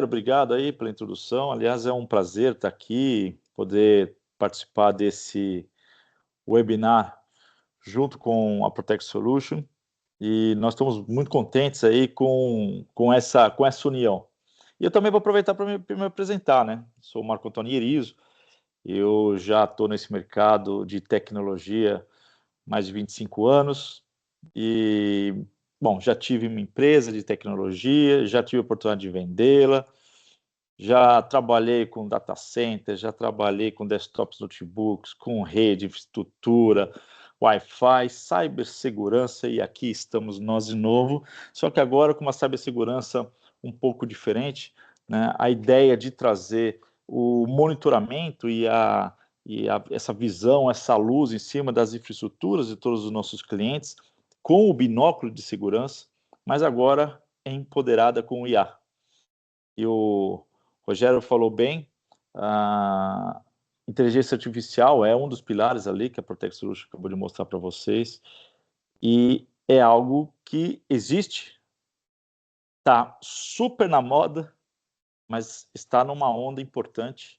Obrigado aí pela introdução. Aliás, é um prazer estar aqui, poder participar desse webinar junto com a Protect Solution. E nós estamos muito contentes aí com essa união. E eu também vou aproveitar para me apresentar, né? Sou o Marco Antônio Irizo, eu já estou nesse mercado de tecnologia há mais de 25 anos e, bom, já tive uma empresa de tecnologia, já tive a oportunidade de vendê-la, já trabalhei com data center, já trabalhei com desktops, notebooks, com rede, infraestrutura, Wi-Fi, cibersegurança, e aqui estamos nós de novo, só que agora com uma cibersegurança um pouco diferente, né? A ideia de trazer o monitoramento essa visão, essa luz em cima das infraestruturas de todos os nossos clientes, com o binóculo de segurança, mas agora empoderada com o IA. E o Rogério falou bem, a inteligência artificial é um dos pilares ali que a Protect Solution acabou de mostrar para vocês, e é algo que existe, está super na moda, mas está numa onda importante,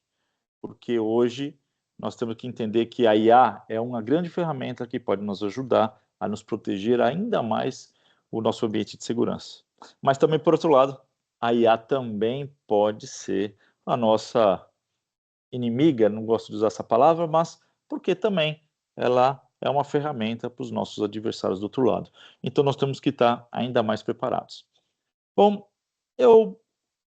porque hoje nós temos que entender que a IA é uma grande ferramenta que pode nos ajudar a nos proteger ainda mais o nosso ambiente de segurança. Mas também, por outro lado, a IA também pode ser a nossa inimiga, não gosto de usar essa palavra, mas porque também ela é uma ferramenta para os nossos adversários do outro lado. Então nós temos que estar ainda mais preparados. Bom, eu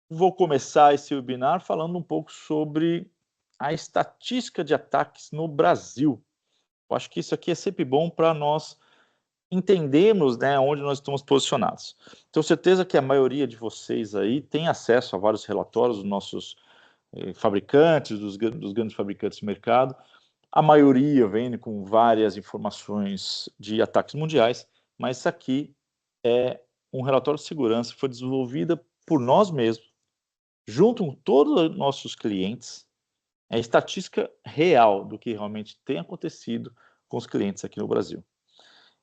vou começar esse webinar falando um pouco sobre a estatística de ataques no Brasil. Eu acho que isso aqui é sempre bom para nós entendermos, né, onde nós estamos posicionados. Tenho certeza que a maioria de vocês aí tem acesso a vários relatórios dos nossos fabricantes, dos grandes fabricantes de mercado. A maioria vem com várias informações de ataques mundiais, mas isso aqui é um relatório de segurança que foi desenvolvido por nós mesmos, junto com todos os nossos clientes, é a estatística real do que realmente tem acontecido com os clientes aqui no Brasil.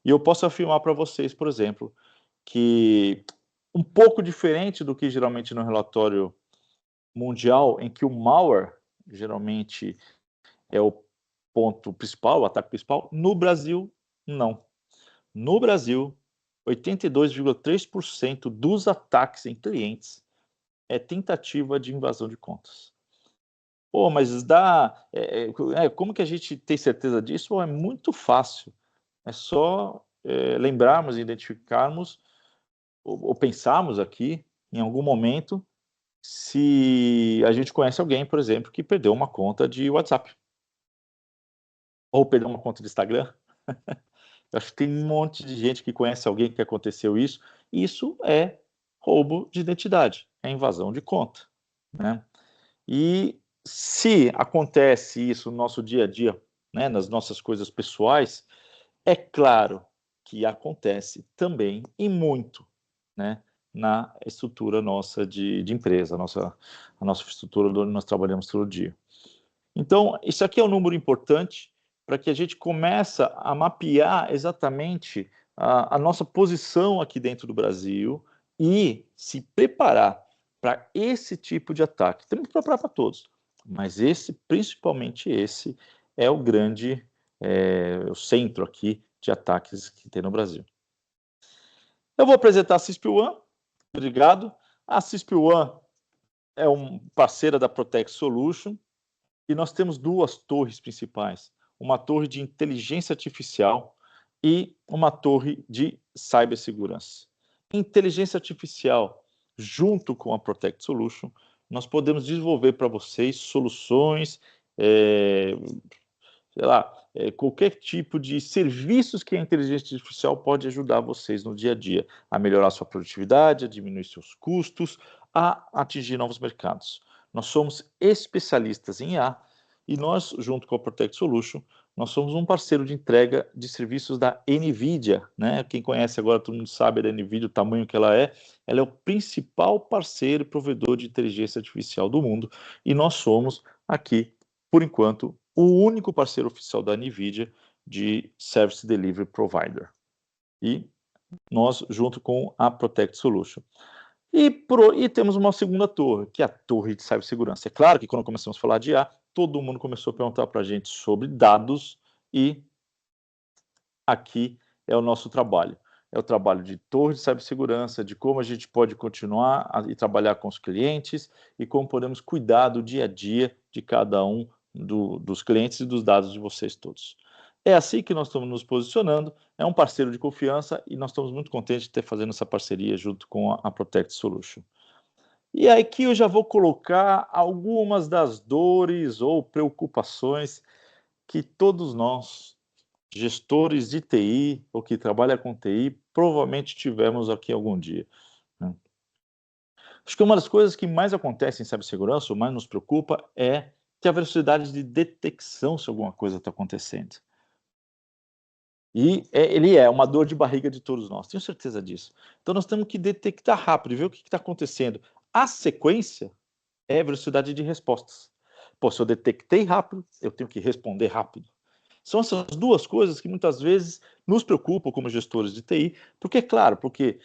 E eu posso afirmar para vocês, por exemplo, que um pouco diferente do que geralmente no relatório mundial, em que o malware geralmente é o ponto principal, o ataque principal, no Brasil, não. No Brasil, 82,3% dos ataques em clientes é tentativa de invasão de contas. Pô, mas como que a gente tem certeza disso? Pô, é muito fácil. É só lembrarmos, identificarmos ou pensarmos aqui, em algum momento, se a gente conhece alguém, por exemplo, que perdeu uma conta de WhatsApp. Ou perdeu uma conta de Instagram. Eu acho que tem um monte de gente que conhece alguém que aconteceu isso. Isso é roubo de identidade, é invasão de conta, né? E se acontece isso no nosso dia a dia, né, nas nossas coisas pessoais, é claro que acontece também e muito, né, na estrutura nossa de empresa, a nossa estrutura onde nós trabalhamos todo dia. Então, isso aqui é um número importante para que a gente comece a mapear exatamente a nossa posição aqui dentro do Brasil e se preparar para esse tipo de ataque. Temos que preparar para todos, mas principalmente esse, é o grande, o centro aqui de ataques que tem no Brasil. Eu vou apresentar a CISP-1, obrigado. A CISP-1 é parceira da Protect Solution, e nós temos duas torres principais, uma torre de inteligência artificial e uma torre de cibersegurança. Inteligência artificial, junto com a Protect Solution, nós podemos desenvolver para vocês soluções, sei lá, qualquer tipo de serviços que a inteligência artificial pode ajudar vocês no dia a dia, a melhorar sua produtividade, a diminuir seus custos, a atingir novos mercados. Nós somos especialistas em IA e nós, junto com a Protect Solution, nós somos um parceiro de entrega de serviços da NVIDIA, né? Quem conhece agora, todo mundo sabe da NVIDIA, o tamanho que ela é o principal parceiro e provedor de inteligência artificial do mundo, e nós somos aqui, por enquanto, o único parceiro oficial da NVIDIA de Service Delivery Provider. E nós, junto com a Protect Solution. E temos uma segunda torre, que é a torre de cibersegurança. É claro que quando começamos a falar de IA, todo mundo começou a perguntar para a gente sobre dados, e aqui é o nosso trabalho. É o trabalho de torre de cibersegurança, de como a gente pode continuar e trabalhar com os clientes e como podemos cuidar do dia a dia de cada um dos clientes e dos dados de vocês todos. É assim que nós estamos nos posicionando, é um parceiro de confiança e nós estamos muito contentes de ter fazendo essa parceria junto com a Protect Solution. E aqui eu já vou colocar algumas das dores ou preocupações que todos nós, gestores de TI ou que trabalham com TI, provavelmente tivemos aqui algum dia, né. Acho que uma das coisas que mais acontece em cibersegurança, ou mais nos preocupa, é que a velocidade de detecção se alguma coisa está acontecendo. E ele é uma dor de barriga de todos nós, tenho certeza disso. Então nós temos que detectar rápido e ver o que está acontecendo. A sequência é velocidade de respostas. Pô, se eu detectei rápido, eu tenho que responder rápido. São essas duas coisas que muitas vezes nos preocupam como gestores de TI, porque, claro, porque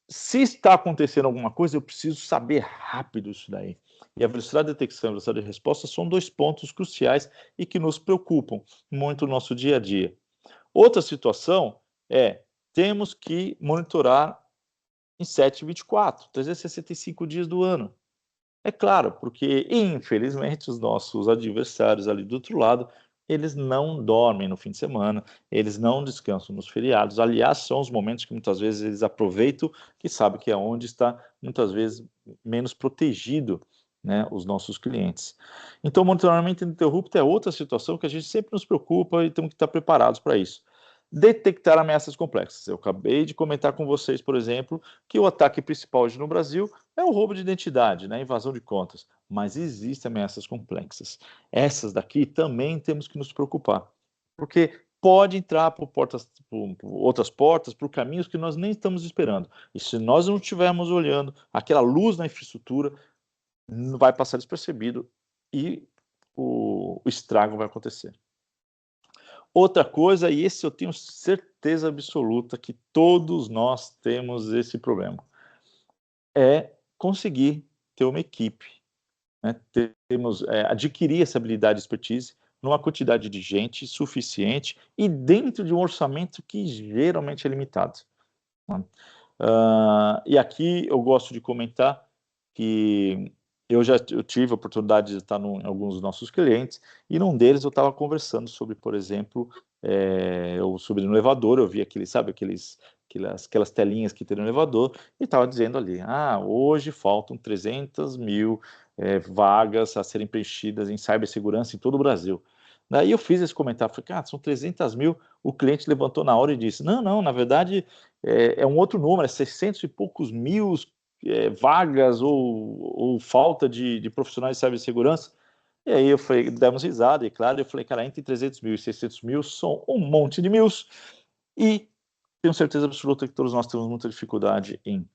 se está acontecendo alguma coisa, eu preciso saber rápido isso daí. E a velocidade de detecção e a velocidade de resposta são dois pontos cruciais e que nos preocupam muito no nosso dia a dia. Outra situação é, temos que monitorar em 7/24, 365 dias do ano. É claro, porque infelizmente os nossos adversários ali do outro lado, eles não dormem no fim de semana, eles não descansam nos feriados. Aliás, são os momentos que muitas vezes eles aproveitam, que sabe que é onde está muitas vezes menos protegido, né, os nossos clientes. Então, o monitoramento ininterrupto é outra situação que a gente sempre nos preocupa e temos que estar preparados para isso. Detectar ameaças complexas. Eu acabei de comentar com vocês, por exemplo, que o ataque principal hoje no Brasil é o roubo de identidade, né, invasão de contas, mas existem ameaças complexas. Essas daqui também temos que nos preocupar, porque pode entrar por outras portas, por caminhos que nós nem estamos esperando. E se nós não estivermos olhando, aquela luz na infraestrutura não vai passar despercebido e o estrago vai acontecer. Outra coisa, e esse eu tenho certeza absoluta que todos nós temos esse problema, é conseguir ter uma equipe, né, adquirir essa habilidade, expertise, numa quantidade de gente suficiente e dentro de um orçamento que geralmente é limitado, né. E aqui eu gosto de comentar que eu tive a oportunidade de estar em alguns dos nossos clientes, e num deles eu estava conversando sobre, por exemplo, eu subi no elevador, eu vi aquelas telinhas que tem no elevador, e estava dizendo ali: "Ah, hoje faltam 300.000 vagas a serem preenchidas em cibersegurança em todo o Brasil". Daí eu fiz esse comentário, falei: "Cara, são 300.000", o cliente levantou na hora e disse: "Não, não, na verdade, é um outro número, é 600 e poucos mil vagas ou falta de profissionais de cibersegurança". E aí eu falei, demos risada, e claro, eu falei: "Cara, entre 300.000 e 600.000 são um monte de mils", e tenho certeza absoluta que todos nós temos muita dificuldade em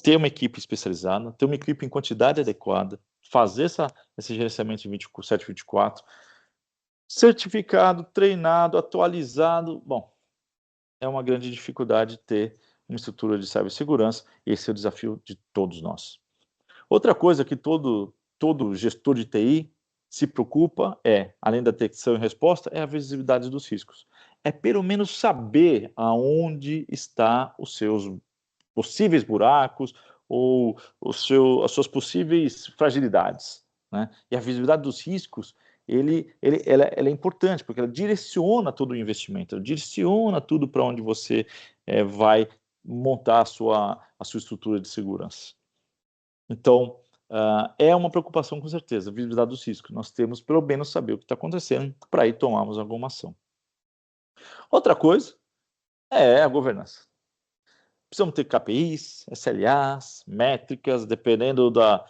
ter uma equipe especializada, ter uma equipe em quantidade adequada, fazer esse gerenciamento em 7/24, certificado, treinado, atualizado. Bom, é uma grande dificuldade ter uma estrutura de cibersegurança, e esse é o desafio de todos nós. Outra coisa que todo gestor de TI se preocupa é, além da detecção e resposta, é a visibilidade dos riscos. É pelo menos saber aonde está os seus possíveis buracos ou as suas possíveis fragilidades, né? E a visibilidade dos riscos, ela é importante, porque ela direciona todo o investimento, ela direciona tudo para onde você vai montar a sua estrutura de segurança. Então, é uma preocupação com certeza, a visibilidade dos riscos. Nós temos pelo menos saber o que está acontecendo para aí tomarmos alguma ação. Outra coisa é a governança. Precisamos ter KPIs, SLAs, métricas, dependendo da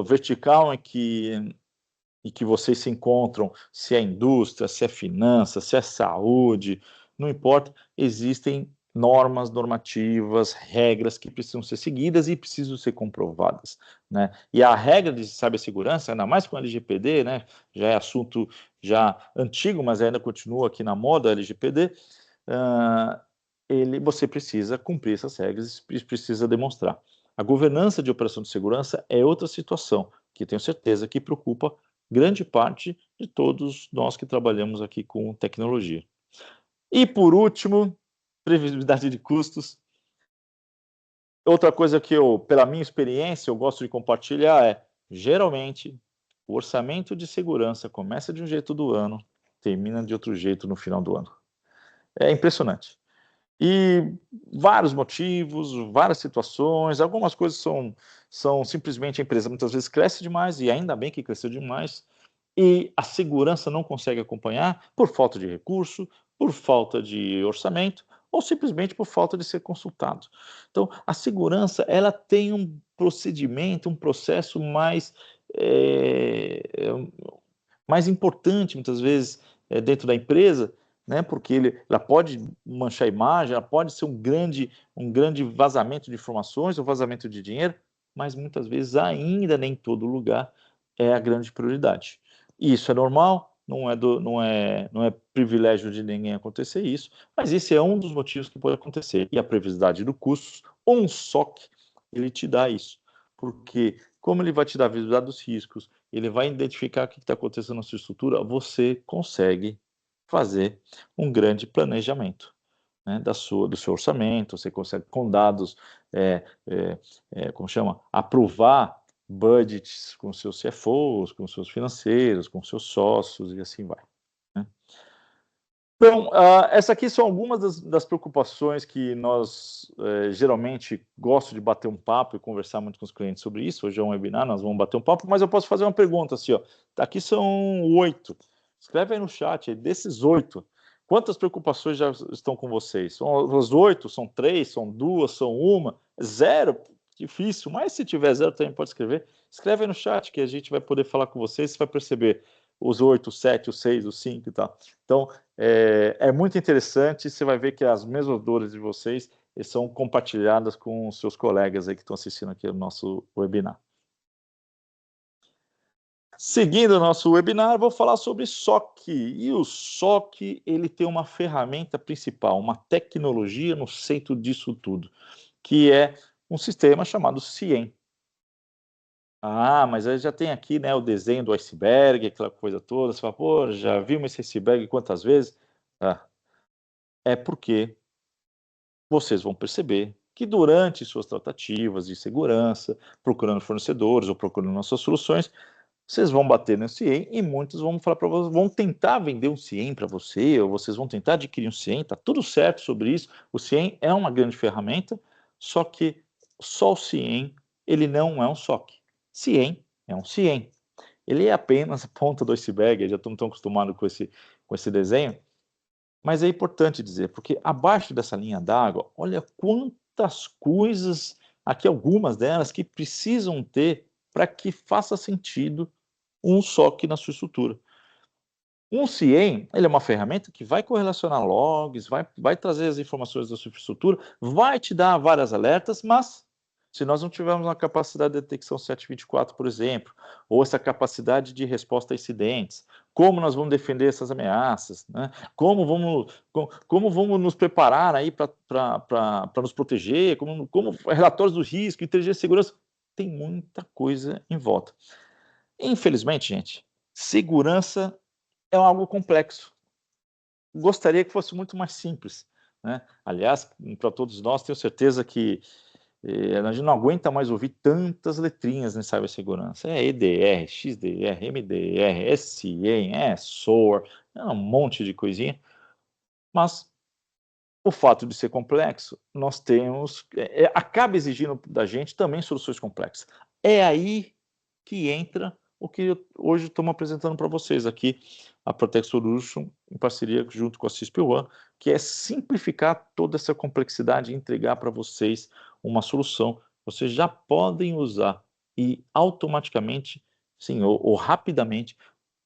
vertical em que vocês se encontram, se é indústria, se é finanças, se é saúde, não importa, existem normas, normativas, regras que precisam ser seguidas e precisam ser comprovadas, né. E a regra de cibersegurança, ainda mais com o LGPD, né, já é assunto já antigo, mas ainda continua aqui na moda, LGPD, você precisa cumprir essas regras e precisa demonstrar. A governança de operação de segurança é outra situação, que tenho certeza que preocupa grande parte de todos nós que trabalhamos aqui com tecnologia. E por último, previsibilidade de custos. Outra coisa que eu, pela minha experiência, eu gosto de compartilhar é, geralmente, o orçamento de segurança começa de um jeito do ano, termina de outro jeito no final do ano. É impressionante. E vários motivos, várias situações, algumas coisas são simplesmente a empresa muitas vezes cresce demais, e ainda bem que cresceu demais, e a segurança não consegue acompanhar por falta de recurso, por falta de orçamento, ou simplesmente por falta de ser consultado. Então, a segurança, ela tem um procedimento, um processo mais importante, muitas vezes, dentro da empresa, né, porque ela pode manchar a imagem, ela pode ser um grande vazamento de informações, um vazamento de dinheiro, mas muitas vezes ainda nem todo lugar é a grande prioridade. E isso é normal, não é privilégio de ninguém acontecer isso, mas esse é um dos motivos que pode acontecer. E a previsibilidade do custos, ou um SOC, ele te dá isso. Porque como ele vai te dar a visibilidade dos riscos, ele vai identificar o que está acontecendo na sua estrutura, você consegue fazer um grande planejamento, né, do seu orçamento, você consegue, com dados, como chama? Aprovar budgets com seus CFOs, com seus financeiros, com seus sócios e assim vai, né? Então, essa aqui são algumas das preocupações que nós, geralmente, gosto de bater um papo e conversar muito com os clientes sobre isso. Hoje é um webinar, nós vamos bater um papo, mas eu posso fazer uma pergunta assim, ó, aqui são 8, escreve aí no chat, desses 8, quantas preocupações já estão com vocês? São as 8, são 3, são 2, são 1, 0? Difícil, mas se tiver 0 também pode escrever. Escreve aí no chat que a gente vai poder falar com vocês, você vai perceber os 8, os 7, os 6, os 5 e tal. Então, é muito interessante, você vai ver que as mesmas dores de vocês são compartilhadas com os seus colegas aí que estão assistindo aqui o nosso webinar. Seguindo o nosso webinar, vou falar sobre SOC. E o SOC, ele tem uma ferramenta principal, uma tecnologia no centro disso tudo, que é um sistema chamado CIEM. Ah, mas aí já tem aqui, né, o desenho do iceberg, aquela coisa toda, você fala: "Pô, já vimos esse iceberg quantas vezes?" Ah, é porque vocês vão perceber que durante suas tratativas de segurança, procurando fornecedores ou procurando nossas soluções, vocês vão bater no CIEM e muitos vão falar para vocês, vão tentar vender um CIEM para você, ou vocês vão tentar adquirir um CIEM, tá tudo certo sobre isso. O CIEM é uma grande ferramenta, só que só o CIEM, ele não é um SOC. CIEM é um CIEM. Ele é apenas a ponta do iceberg, já estamos tão acostumados com esse desenho, mas é importante dizer, porque abaixo dessa linha d'água, olha quantas coisas, aqui algumas delas, que precisam ter para que faça sentido um SOC na sua estrutura. Um CIEM, ele é uma ferramenta que vai correlacionar logs, vai trazer as informações da sua infraestrutura, vai te dar várias alertas, mas se nós não tivermos uma capacidade de detecção 724, por exemplo, ou essa capacidade de resposta a incidentes, como nós vamos defender essas ameaças, né? Como vamos nos preparar aí para nos proteger, como relatórios do risco, inteligência e segurança, tem muita coisa em volta. Infelizmente, gente, segurança é algo complexo. Gostaria que fosse muito mais simples, né? Aliás, para todos nós, tenho certeza que a gente não aguenta mais ouvir tantas letrinhas em cibersegurança. É EDR, XDR, MDR, SCIEM, SOAR, é um monte de coisinha. Mas o fato de ser complexo, nós temos, acaba exigindo da gente também soluções complexas. É aí que entra o que hoje estamos apresentando para vocês aqui, a Protect Solution, em parceria junto com a CISP One, que é simplificar toda essa complexidade e entregar para vocês uma solução. Vocês já podem usar e automaticamente, sim, ou rapidamente,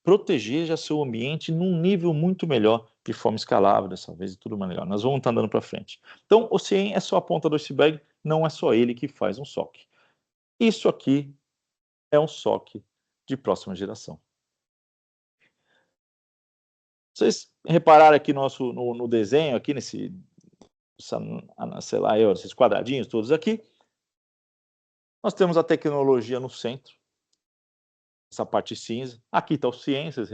proteger já seu ambiente num nível muito melhor, de forma escalável dessa vez e tudo melhor. Nós vamos estar andando para frente. Então, o CIEM é só a ponta do iceberg, não é só ele que faz um SOC. Isso aqui é um SOC de próxima geração. Vocês repararam aqui no desenho, aqui sei lá, esses quadradinhos todos aqui, Nós temos a tecnologia no centro, essa parte cinza. Aqui está o ciências,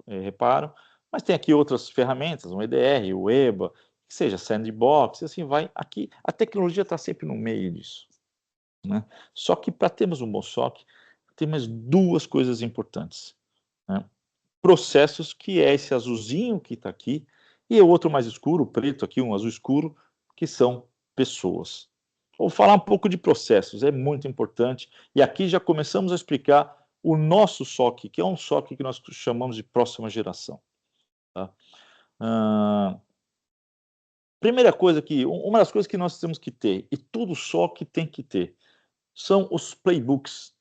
reparam, mas tem aqui outras ferramentas, um EDR, o EBA, que seja sandbox, e assim vai. Aqui a tecnologia está sempre no meio disso, né? Só que para termos um bom SOC, tem mais duas coisas importantes, né? Processos, que é esse azulzinho que está aqui, e o outro mais escuro, o preto aqui, um azul escuro, que são pessoas. Vou falar um pouco de processos, é muito importante, e aqui já começamos a explicar o nosso SOC, que é um SOC que nós chamamos de próxima geração. Tá? Primeira coisa que, uma das coisas que nós temos que ter, e todo SOC tem que ter, são os playbooks.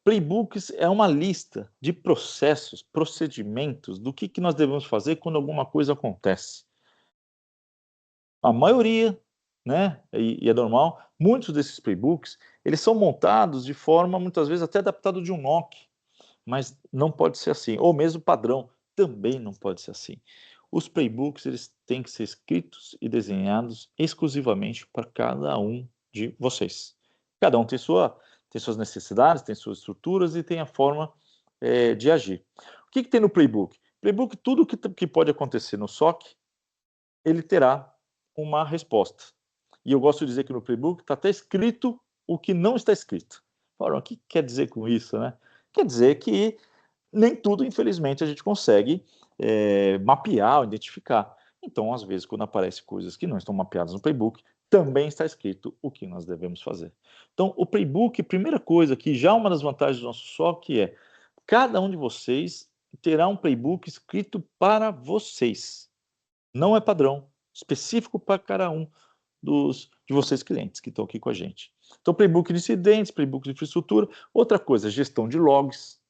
Playbooks é uma lista de processos, procedimentos, do que nós devemos fazer quando alguma coisa acontece. A maioria, né, e é normal, muitos desses playbooks, eles são montados de forma, muitas vezes, até adaptado de um NOC, mas não pode ser assim, ou mesmo padrão, também não pode ser assim. Os playbooks, eles têm que ser escritos e desenhados exclusivamente para cada um de vocês. Cada um tem suas necessidades, tem suas estruturas e tem a forma de agir. O que tem no playbook? Playbook, tudo que pode acontecer no SOC, ele terá uma resposta. E eu gosto de dizer que no playbook está até escrito o que não está escrito. Ora, o que quer dizer com isso, né? Quer dizer que nem tudo, infelizmente, a gente consegue mapear ou identificar. Então, às vezes, quando aparecem coisas que não estão mapeadas no playbook, também está escrito o que nós devemos fazer. Então, o playbook, primeira coisa que já uma das vantagens do nosso SOC é cada um de vocês terá um playbook escrito para vocês. Não é padrão, específico para cada um de vocês clientes que estão aqui com a gente. Então, playbook de incidentes, playbook de infraestrutura. Outra coisa, gestão de logs.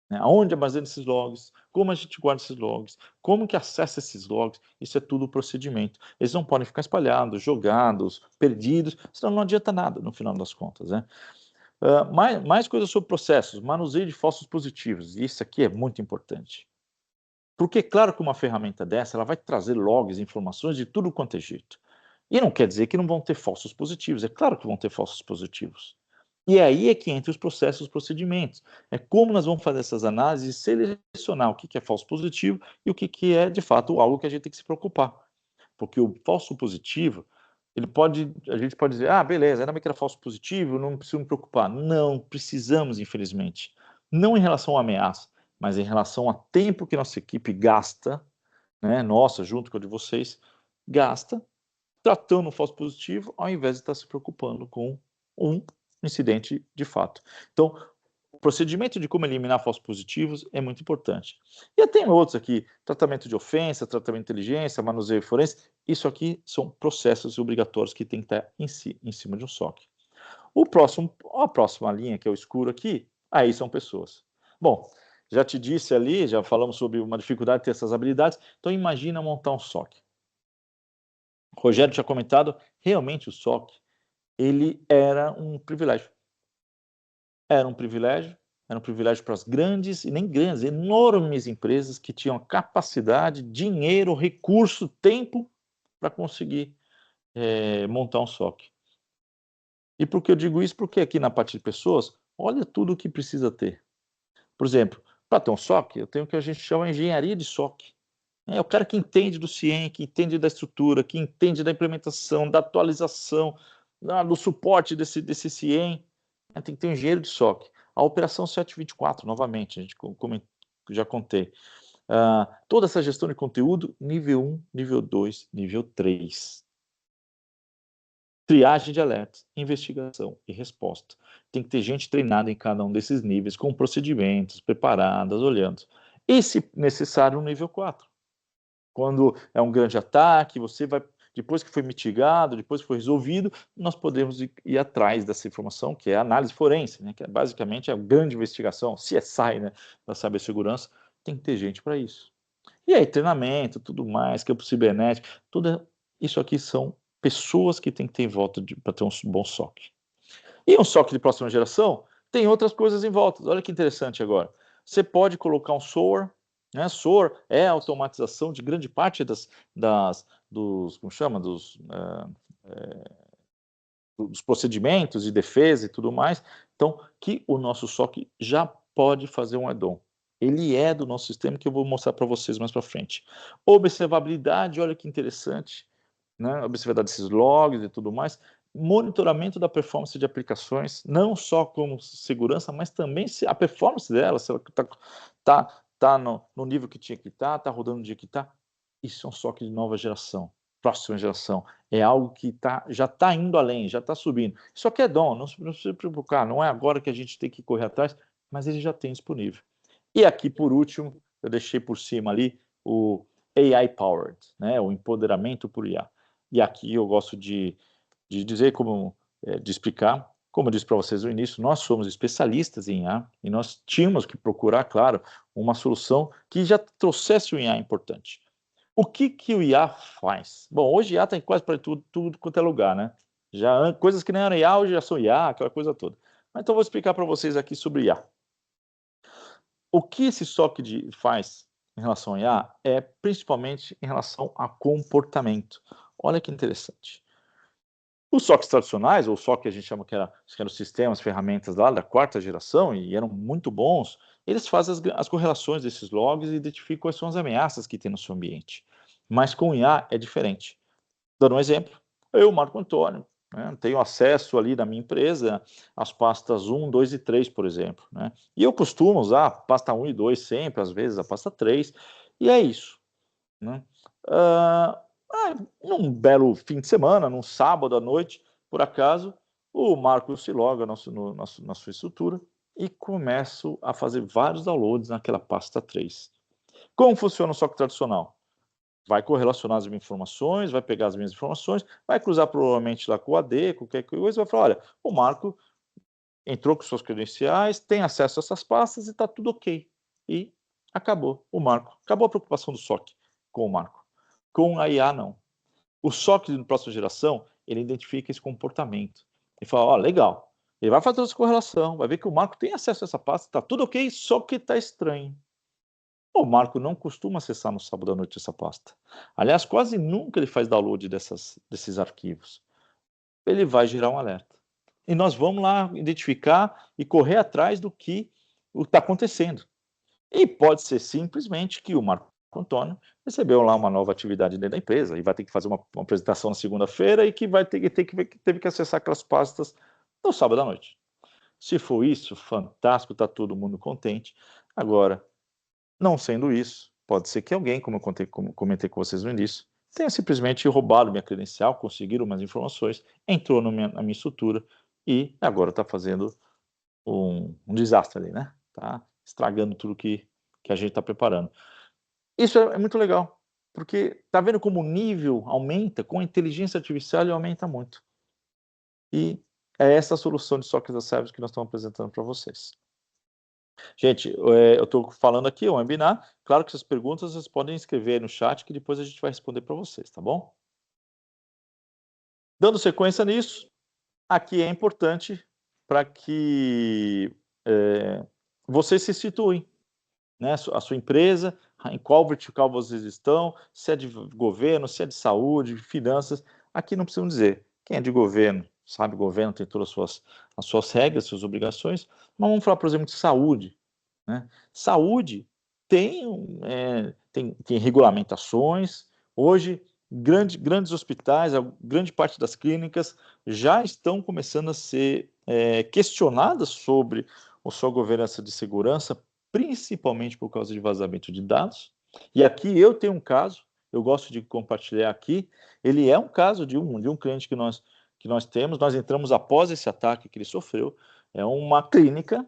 Né? Aonde armazena esses logs, como a gente guarda esses logs, como que acessa esses logs, isso é tudo procedimento. Eles não podem ficar espalhados, jogados, perdidos, senão não adianta nada no final das contas, né? Mais coisas sobre processos, manuseio de falsos positivos, e isso aqui é muito importante. Porque, claro que uma ferramenta dessa, ela vai trazer logs, informações de tudo quanto é jeito. E não quer dizer que não vão ter falsos positivos, é claro que vão ter falsos positivos. E aí é que entra os processos, os procedimentos. É como nós vamos fazer essas análises e selecionar o que é falso positivo e o que é, de fato, algo que a gente tem que se preocupar. Porque o falso positivo, a gente pode dizer, beleza, era que era falso positivo, não preciso me preocupar. Não, precisamos, infelizmente. Não em relação à ameaça, mas em relação ao tempo que nossa equipe gasta, né, nossa, junto com a de vocês, gasta tratando o falso positivo, ao invés de estar se preocupando com um incidente de fato. Então, o procedimento de como eliminar falsos positivos é muito importante. E tem outros aqui, tratamento de ofensa, tratamento de inteligência, manuseio forense, isso aqui são processos obrigatórios que tem que estar em cima de um SOC. A próxima linha, que é o escuro aqui, aí são pessoas. Bom, já te disse ali, já falamos sobre uma dificuldade de ter essas habilidades, então imagina montar um SOC. O Rogério tinha comentado, realmente o SOC, ele era um privilégio. Era um privilégio para as grandes, e nem grandes, enormes empresas que tinham capacidade, dinheiro, recurso, tempo para conseguir montar um SOC. E por que eu digo isso? Porque aqui na parte de pessoas, olha tudo o que precisa ter. Por exemplo, para ter um SOC, eu tenho o que a gente chama de engenharia de SOC. É o cara que entende do CIEM, que entende da estrutura, que entende da implementação, da atualização, do suporte desse CIEM. Tem que ter um engenheiro de SOC. A operação 724, novamente, a gente já contei. Toda essa gestão de conteúdo, nível 1, nível 2, nível 3. Triagem de alertas, investigação e resposta. Tem que ter gente treinada em cada um desses níveis, com procedimentos, preparadas, olhando. E, se necessário, no nível 4. Quando é um grande ataque, você vai, depois que foi mitigado, depois que foi resolvido, nós podemos ir atrás dessa informação, que é a análise forense, né, que é basicamente a grande investigação, CSI, né, da cibersegurança, tem que ter gente para isso. E aí, treinamento, tudo mais, campo cibernético, tudo isso aqui são pessoas que tem que ter em volta para ter um bom SOC. E um SOC de próxima geração tem outras coisas em volta. Olha que interessante agora. Você pode colocar um SOAR, né? SOAR é a automatização de grande parte dos, como chama, dos procedimentos de defesa e tudo mais, então, que o nosso SOC já pode fazer um add-on. Ele é do nosso sistema, que eu vou mostrar para vocês mais para frente. Observabilidade, olha que interessante, né? Observabilidade desses logs e tudo mais. Monitoramento da performance de aplicações, não só como segurança, mas também se a performance dela, se ela está no nível que tinha que estar, está rodando no dia que está. Isso é um SOC de nova geração, próxima geração. É algo que já está indo além, já está subindo. Isso aqui é dom, não se preocupar, não é agora que a gente tem que correr atrás, mas ele já tem disponível. E aqui, por último, eu deixei por cima ali o AI Powered, né, o empoderamento por IA. E aqui eu gosto de dizer, de explicar, como eu disse para vocês no início, nós somos especialistas em IA e nós tínhamos que procurar, claro, uma solução que já trouxesse um IA importante. O que o IA faz? Bom, hoje IA está em quase para tudo quanto é lugar, né? Coisas que nem eram IA, hoje já são IA, aquela coisa toda. Mas então eu vou explicar para vocês aqui sobre IA. O que esse SOC faz em relação ao IA é principalmente em relação a comportamento. Olha que interessante. Os SOCs tradicionais, ou SOC que a gente chama que eram os sistemas, ferramentas lá da quarta geração, e eram muito bons, eles fazem as correlações desses logs e identificam quais são as ameaças que tem no seu ambiente. Mas com IA é diferente. Dando um exemplo, eu, Marco Antônio, né, tenho acesso ali na minha empresa às pastas 1, 2 e 3, por exemplo. Né? E eu costumo usar a pasta 1 e 2 sempre, às vezes a pasta 3, e é isso. Né? Num belo fim de semana, num sábado à noite, por acaso, o Marco se loga na sua estrutura e começo a fazer vários downloads naquela pasta 3. Como funciona o SOC tradicional? Vai correlacionar as minhas informações, vai pegar as minhas informações, vai cruzar provavelmente lá com o AD, qualquer coisa, vai falar, olha, o Marco entrou com suas credenciais, tem acesso a essas pastas e está tudo ok. E acabou o Marco. Acabou a preocupação do SOC com o Marco. Com a IA, não. O SOC de próxima geração, ele identifica esse comportamento. E fala, ó, legal. Ele vai fazer essa correlação, vai ver que o Marco tem acesso a essa pasta, está tudo ok, só que está estranho. O Marco não costuma acessar no sábado à noite essa pasta. Aliás, quase nunca ele faz download desses arquivos. Ele vai gerar um alerta. E nós vamos lá identificar e correr atrás do que está acontecendo. E pode ser simplesmente que o Marco Antônio recebeu lá uma nova atividade dentro da empresa e vai ter que fazer uma apresentação na segunda-feira e que teve que acessar aquelas pastas no sábado à noite. Se for isso, fantástico, está todo mundo contente. Agora, não sendo isso, pode ser que alguém, como eu comentei com vocês no início, tenha simplesmente roubado minha credencial, conseguiram umas informações, entrou na minha estrutura e agora está fazendo um desastre ali, né? Tá estragando tudo que a gente está preparando. Isso é muito legal, porque tá vendo como o nível aumenta, com a inteligência artificial ele aumenta muito. E é essa solução de SOC as a Service que nós estamos apresentando para vocês. Gente, eu estou falando aqui, é um webinar. Claro que essas perguntas vocês podem escrever no chat, que depois a gente vai responder para vocês, tá bom? Dando sequência nisso, aqui é importante para que vocês se situem, né? A sua empresa, em qual vertical vocês estão, se é de governo, se é de saúde, finanças. Aqui não precisam dizer. Quem é de governo, sabe, o governo tem todas as suas regras, suas obrigações, mas vamos falar, por exemplo, de saúde. Né? Saúde tem regulamentações. Hoje, grandes hospitais, grande parte das clínicas já estão começando a ser questionadas sobre a sua governança de segurança, principalmente por causa de vazamento de dados. E aqui eu tenho um caso, eu gosto de compartilhar aqui, ele é um caso de um cliente que nós temos, nós entramos após esse ataque que ele sofreu, é uma clínica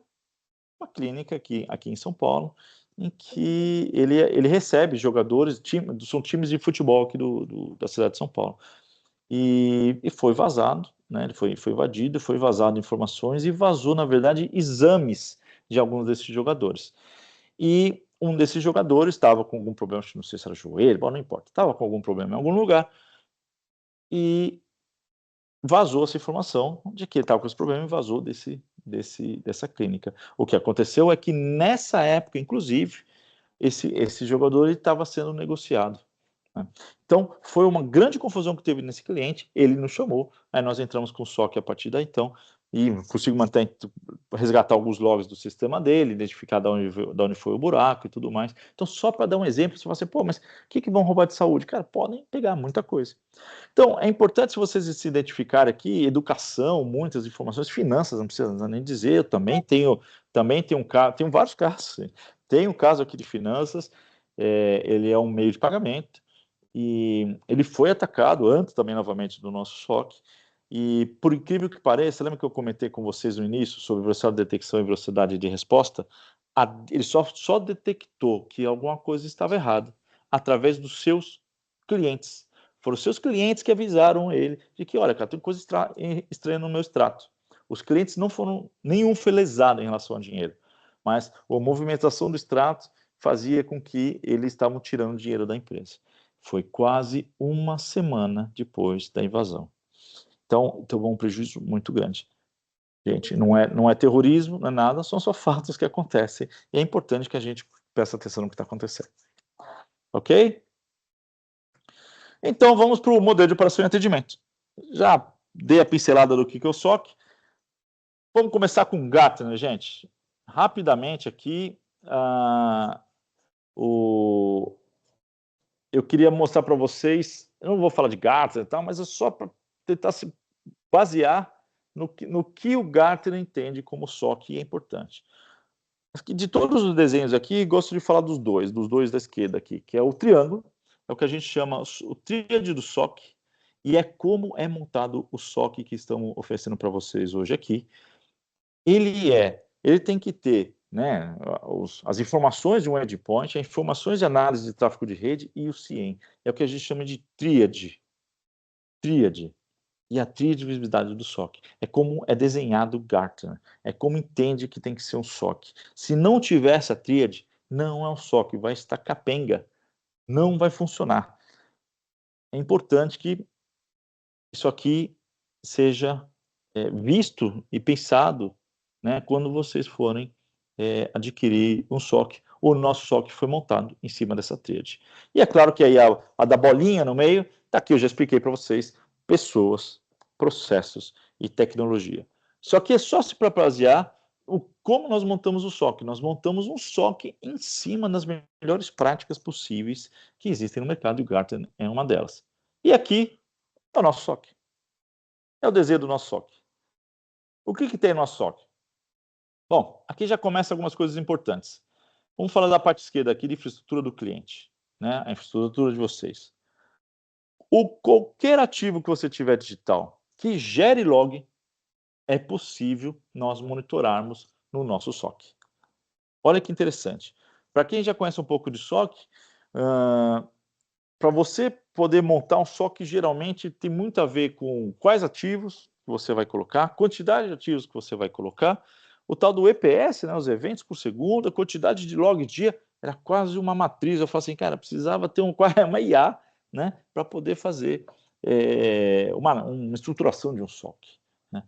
aqui em São Paulo, em que ele recebe jogadores, são times de futebol aqui da cidade de São Paulo. E foi vazado, né? Ele foi invadido, foi vazado informações e vazou, na verdade, exames de alguns desses jogadores. E um desses jogadores estava com algum problema, não sei se era joelho, bom, não importa, estava com algum problema em algum lugar e vazou essa informação de que ele estava com esse problema e vazou dessa clínica. O que aconteceu é que nessa época, inclusive, esse jogador estava sendo negociado. né? Então, foi uma grande confusão que teve nesse cliente, ele nos chamou, aí nós entramos com o SOC a partir daí então, e consigo resgatar alguns logs do sistema dele, identificar de onde foi o buraco e tudo mais. Então, só para dar um exemplo, você fala assim, pô, mas o que vão roubar de saúde? Cara, podem pegar muita coisa. Então, é importante se vocês se identificarem aqui, educação, muitas informações, finanças, não precisa nem dizer, eu também tenho tenho vários casos, tem um caso aqui de finanças, ele é um meio de pagamento, e ele foi atacado antes também, novamente, do nosso SOC, e por incrível que pareça, lembra que eu comentei com vocês no início sobre velocidade de detecção e velocidade de resposta? Ele só detectou que alguma coisa estava errada através dos seus clientes. Foram os seus clientes que avisaram ele de que, olha, cara, tem coisa estranha no meu extrato. Os clientes não foram, nenhum foi lesado em relação ao dinheiro, mas a movimentação do extrato fazia com que eles estavam tirando dinheiro da empresa. Foi quase uma semana depois da invasão. Então, teve um prejuízo muito grande. Gente, não é terrorismo, não é nada, são só fatos que acontecem. E é importante que a gente preste atenção no que está acontecendo. Ok? Então, vamos para o modelo de operação e atendimento. Já dei a pincelada do que é o SOC. Vamos começar com o Gartner, gente. Rapidamente aqui, eu queria mostrar para vocês, eu não vou falar de Gartner e tal, mas é só para tentar se basear no que o Gartner entende como SOC, e é importante. De todos os desenhos aqui, gosto de falar dos dois da esquerda aqui, que é o triângulo, é o que a gente chama o tríade do SOC, e é como é montado o SOC que estamos oferecendo para vocês hoje aqui. Ele tem que ter, né, as informações de um endpoint, as informações de análise de tráfego de rede e o CIEM. É o que a gente chama de tríade. E a tríade de visibilidade do SOC. É como é desenhado o Gartner. É como entende que tem que ser um SOC. Se não tiver essa tríade, não é um SOC, vai estar capenga. Não vai funcionar. É importante que isso aqui seja visto e pensado, né, quando vocês forem adquirir um SOC. O nosso SOC foi montado em cima dessa tríade. E é claro que aí a da bolinha no meio, tá aqui, eu já expliquei para vocês, pessoas, processos e tecnologia. Só que é só se basear como nós montamos o SOC. Nós montamos um SOC em cima das melhores práticas possíveis que existem no mercado, e o Gartner é uma delas. E aqui é o nosso SOC. É o desenho do nosso SOC. O que tem no nosso SOC? Bom, aqui já começa algumas coisas importantes. Vamos falar da parte esquerda aqui de infraestrutura do cliente, né? A infraestrutura de vocês. Qualquer ativo que você tiver digital que gere log, é possível nós monitorarmos no nosso SOC. Olha que interessante. Para quem já conhece um pouco de SOC, para você poder montar um SOC, geralmente tem muito a ver com quais ativos que você vai colocar, quantidade de ativos que você vai colocar, o tal do EPS, né, os eventos por segundo, a quantidade de log dia, era quase uma matriz. Eu falo assim, cara, precisava ter uma IA, né, para poder fazer uma estruturação de um SOC. Né?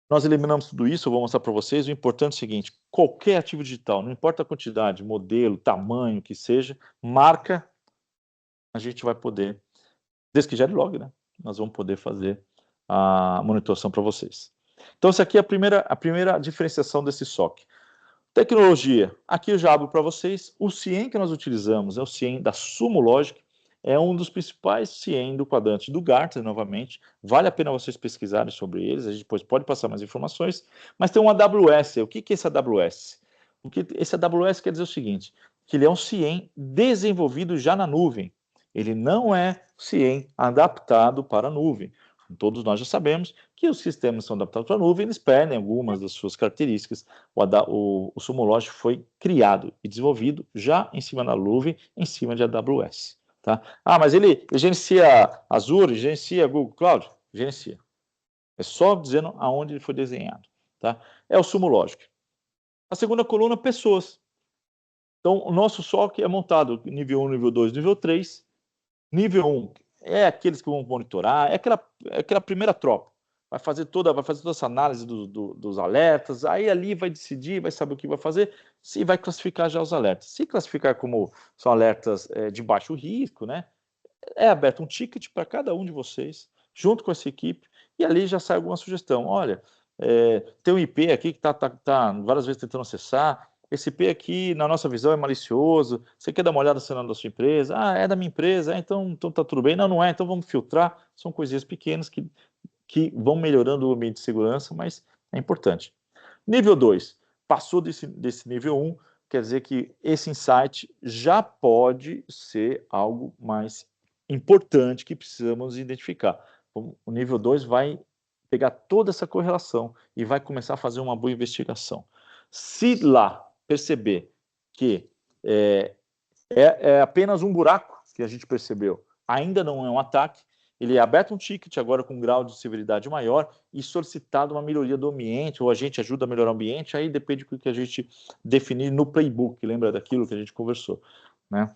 Nós eliminamos tudo isso, eu vou mostrar para vocês. O importante é o seguinte, qualquer ativo digital, não importa a quantidade, modelo, tamanho, que seja, marca, a gente vai poder, desde que gere log, né, nós vamos poder fazer a monitoração para vocês. Então, essa aqui é a primeira diferenciação desse SOC. Tecnologia, aqui eu já abro para vocês. O CIEM que nós utilizamos é o CIEM da Sumo Logic, é um dos principais CIEM do quadrante do Gartner, novamente. Vale a pena vocês pesquisarem sobre eles, a gente depois pode passar mais informações. Mas tem um AWS. O que é esse AWS? Esse AWS quer dizer o seguinte, que ele é um CIEM desenvolvido já na nuvem. Ele não é CIEM adaptado para a nuvem. Todos nós já sabemos que os sistemas são adaptados para a nuvem, eles perdem algumas das suas características. O Sumo Logic foi criado e desenvolvido já em cima da nuvem, em cima de AWS. Tá? Ah, mas ele gerencia Azure, gerencia Google Cloud? Gerencia. É só dizendo aonde ele foi desenhado. Tá? É o Sumo Logic. A segunda coluna, pessoas. Então, o nosso SOC é montado nível 1, nível 2, nível 3. Nível 1 é aqueles que vão monitorar, é aquela primeira tropa. Vai fazer toda essa análise dos alertas, aí ali vai decidir, vai saber o que vai fazer, se vai classificar já os alertas. Se classificar como são alertas de baixo risco, né, é aberto um ticket para cada um de vocês, junto com essa equipe, e ali já sai alguma sugestão. Olha, tem um IP aqui que tá várias vezes tentando acessar, esse IP aqui, na nossa visão, é malicioso, você quer dar uma olhada se não é da sua empresa? Ah, é da minha empresa, então tá tudo bem. Não, não é, então vamos filtrar. São coisinhas pequenas que vão melhorando o ambiente de segurança, mas é importante. Nível 2, passou desse nível 1, quer dizer que esse insight já pode ser algo mais importante que precisamos identificar. O nível 2 vai pegar toda essa correlação e vai começar a fazer uma boa investigação. Se lá perceber que é apenas um buraco que a gente percebeu, ainda não é um ataque, ele é aberto um ticket agora com um grau de severidade maior e solicitado uma melhoria do ambiente, ou a gente ajuda a melhorar o ambiente, aí depende do que a gente definir no playbook, lembra daquilo que a gente conversou, né?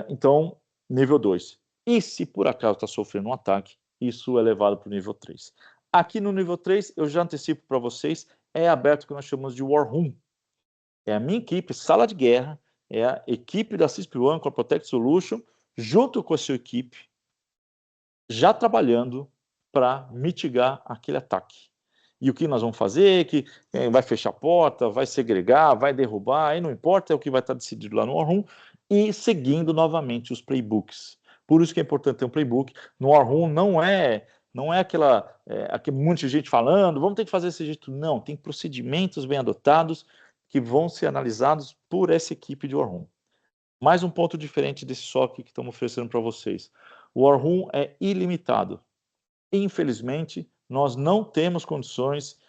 Então, nível 2. E se por acaso está sofrendo um ataque, isso é levado para o nível 3. Aqui no nível 3, eu já antecipo para vocês, é aberto o que nós chamamos de War Room. É a minha equipe, sala de guerra, é a equipe da CISP1 com a Protect Solution, junto com a sua equipe, já trabalhando para mitigar aquele ataque. E o que nós vamos fazer, que vai fechar a porta, vai segregar, vai derrubar, aí não importa, é o que vai estar decidido lá no War Room, e seguindo novamente os playbooks. Por isso que é importante ter um playbook. No War Room não é aquele monte de gente falando, vamos ter que fazer desse jeito. Não, tem procedimentos bem adotados que vão ser analisados por essa equipe de War Room. Mais um ponto diferente desse SOC que estamos oferecendo para vocês. O War Room é ilimitado. Infelizmente, nós não temos condições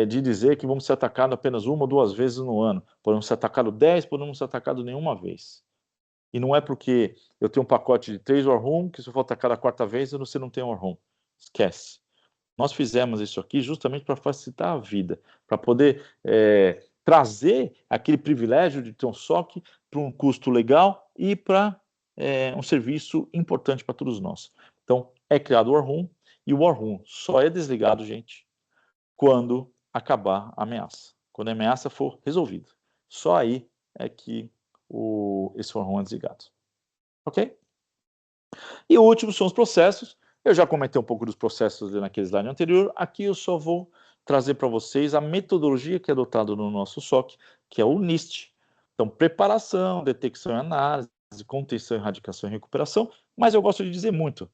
de dizer que vamos ser atacados apenas 1 ou 2 vezes no ano. Podemos ser atacados 10, podemos ser atacados nenhuma vez. E não é porque eu tenho um pacote de 3 War Room, que se eu for atacado a 4ª vez, você não tem War Room. Esquece. Nós fizemos isso aqui justamente para facilitar a vida, para poder trazer aquele privilégio de ter um SOC para um custo legal e para um serviço importante para todos nós. Então, é criado o War Room, e o War Room só é desligado, gente, quando acabar a ameaça. Quando a ameaça for resolvida. Só aí é que esse War Room é desligado. Ok? E o último são os processos. Eu já comentei um pouco dos processos naquele slide anterior. Aqui eu só vou trazer para vocês a metodologia que é adotada no nosso SOC, que é o NIST. Então, preparação, detecção e análise, contenção, erradicação e recuperação. Mas eu gosto de dizer muito,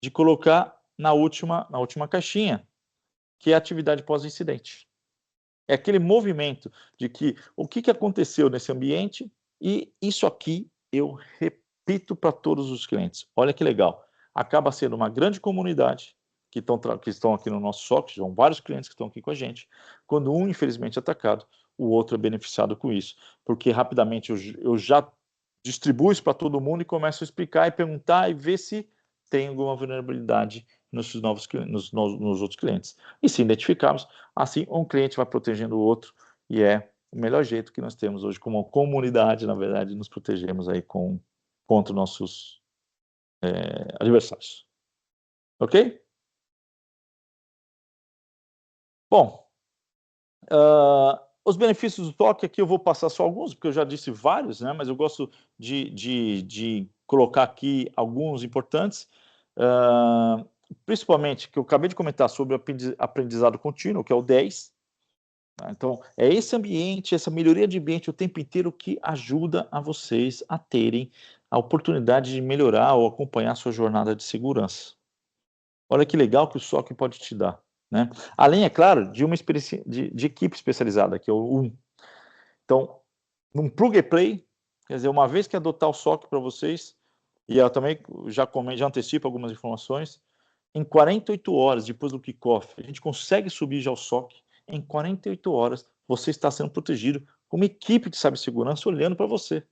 de colocar na última caixinha, que é a atividade pós-incidente. É aquele movimento de que o que aconteceu nesse ambiente, e isso aqui eu repito para todos os clientes. Olha que legal. Acaba sendo uma grande comunidade que estão aqui no nosso SOC, são vários clientes que estão aqui com a gente. Quando um, infelizmente, é atacado, o outro é beneficiado com isso. Porque rapidamente eu já distribuo isso para todo mundo e começo a explicar e perguntar e ver se tem alguma vulnerabilidade nos outros clientes. E se identificarmos, assim um cliente vai protegendo o outro, e é o melhor jeito que nós temos hoje como comunidade, na verdade, nos protegemos aí contra nossos adversários. Ok? Bom, os benefícios do SOC aqui eu vou passar só alguns, porque eu já disse vários, né? Mas eu gosto de colocar aqui alguns importantes. Principalmente, que eu acabei de comentar sobre o aprendizado contínuo, que é o 10. Tá? Então, é esse ambiente, essa melhoria de ambiente o tempo inteiro que ajuda a vocês a terem a oportunidade de melhorar ou acompanhar a sua jornada de segurança. Olha que legal que o SOC pode te dar, né? Além, é claro, de uma experiência de equipe especializada, que é o 1. Então, num plug and play, quer dizer, uma vez que adotar o SOC para vocês, e eu também já antecipo algumas informações, em 48 horas depois do kickoff, a gente consegue subir já o SOC. Em 48 horas, você está sendo protegido com uma equipe de cibersegurança olhando para você.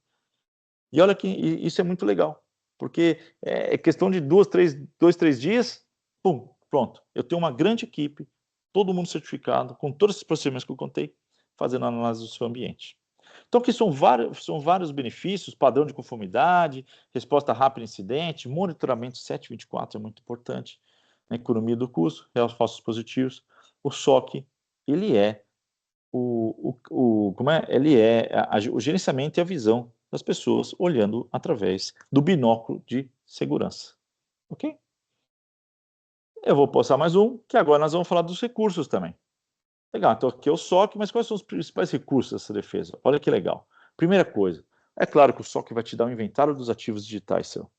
E olha que isso é muito legal, porque é questão de 2, 3 dias, pum, pronto. Eu tenho uma grande equipe, todo mundo certificado, com todos esses procedimentos que eu contei, fazendo a análise do seu ambiente. Então, aqui são vários benefícios: padrão de conformidade, resposta rápida a incidente, monitoramento 7/24 é muito importante, economia do custo, reforços positivos. O SOC, ele é o gerenciamento e a visão as pessoas olhando através do binóculo de segurança. Ok? Eu vou postar mais um, que agora nós vamos falar dos recursos também. Legal, então aqui é o SOC, mas quais são os principais recursos dessa defesa? Olha que legal. Primeira coisa, é claro que o SOC vai te dar um inventário dos ativos digitais seu.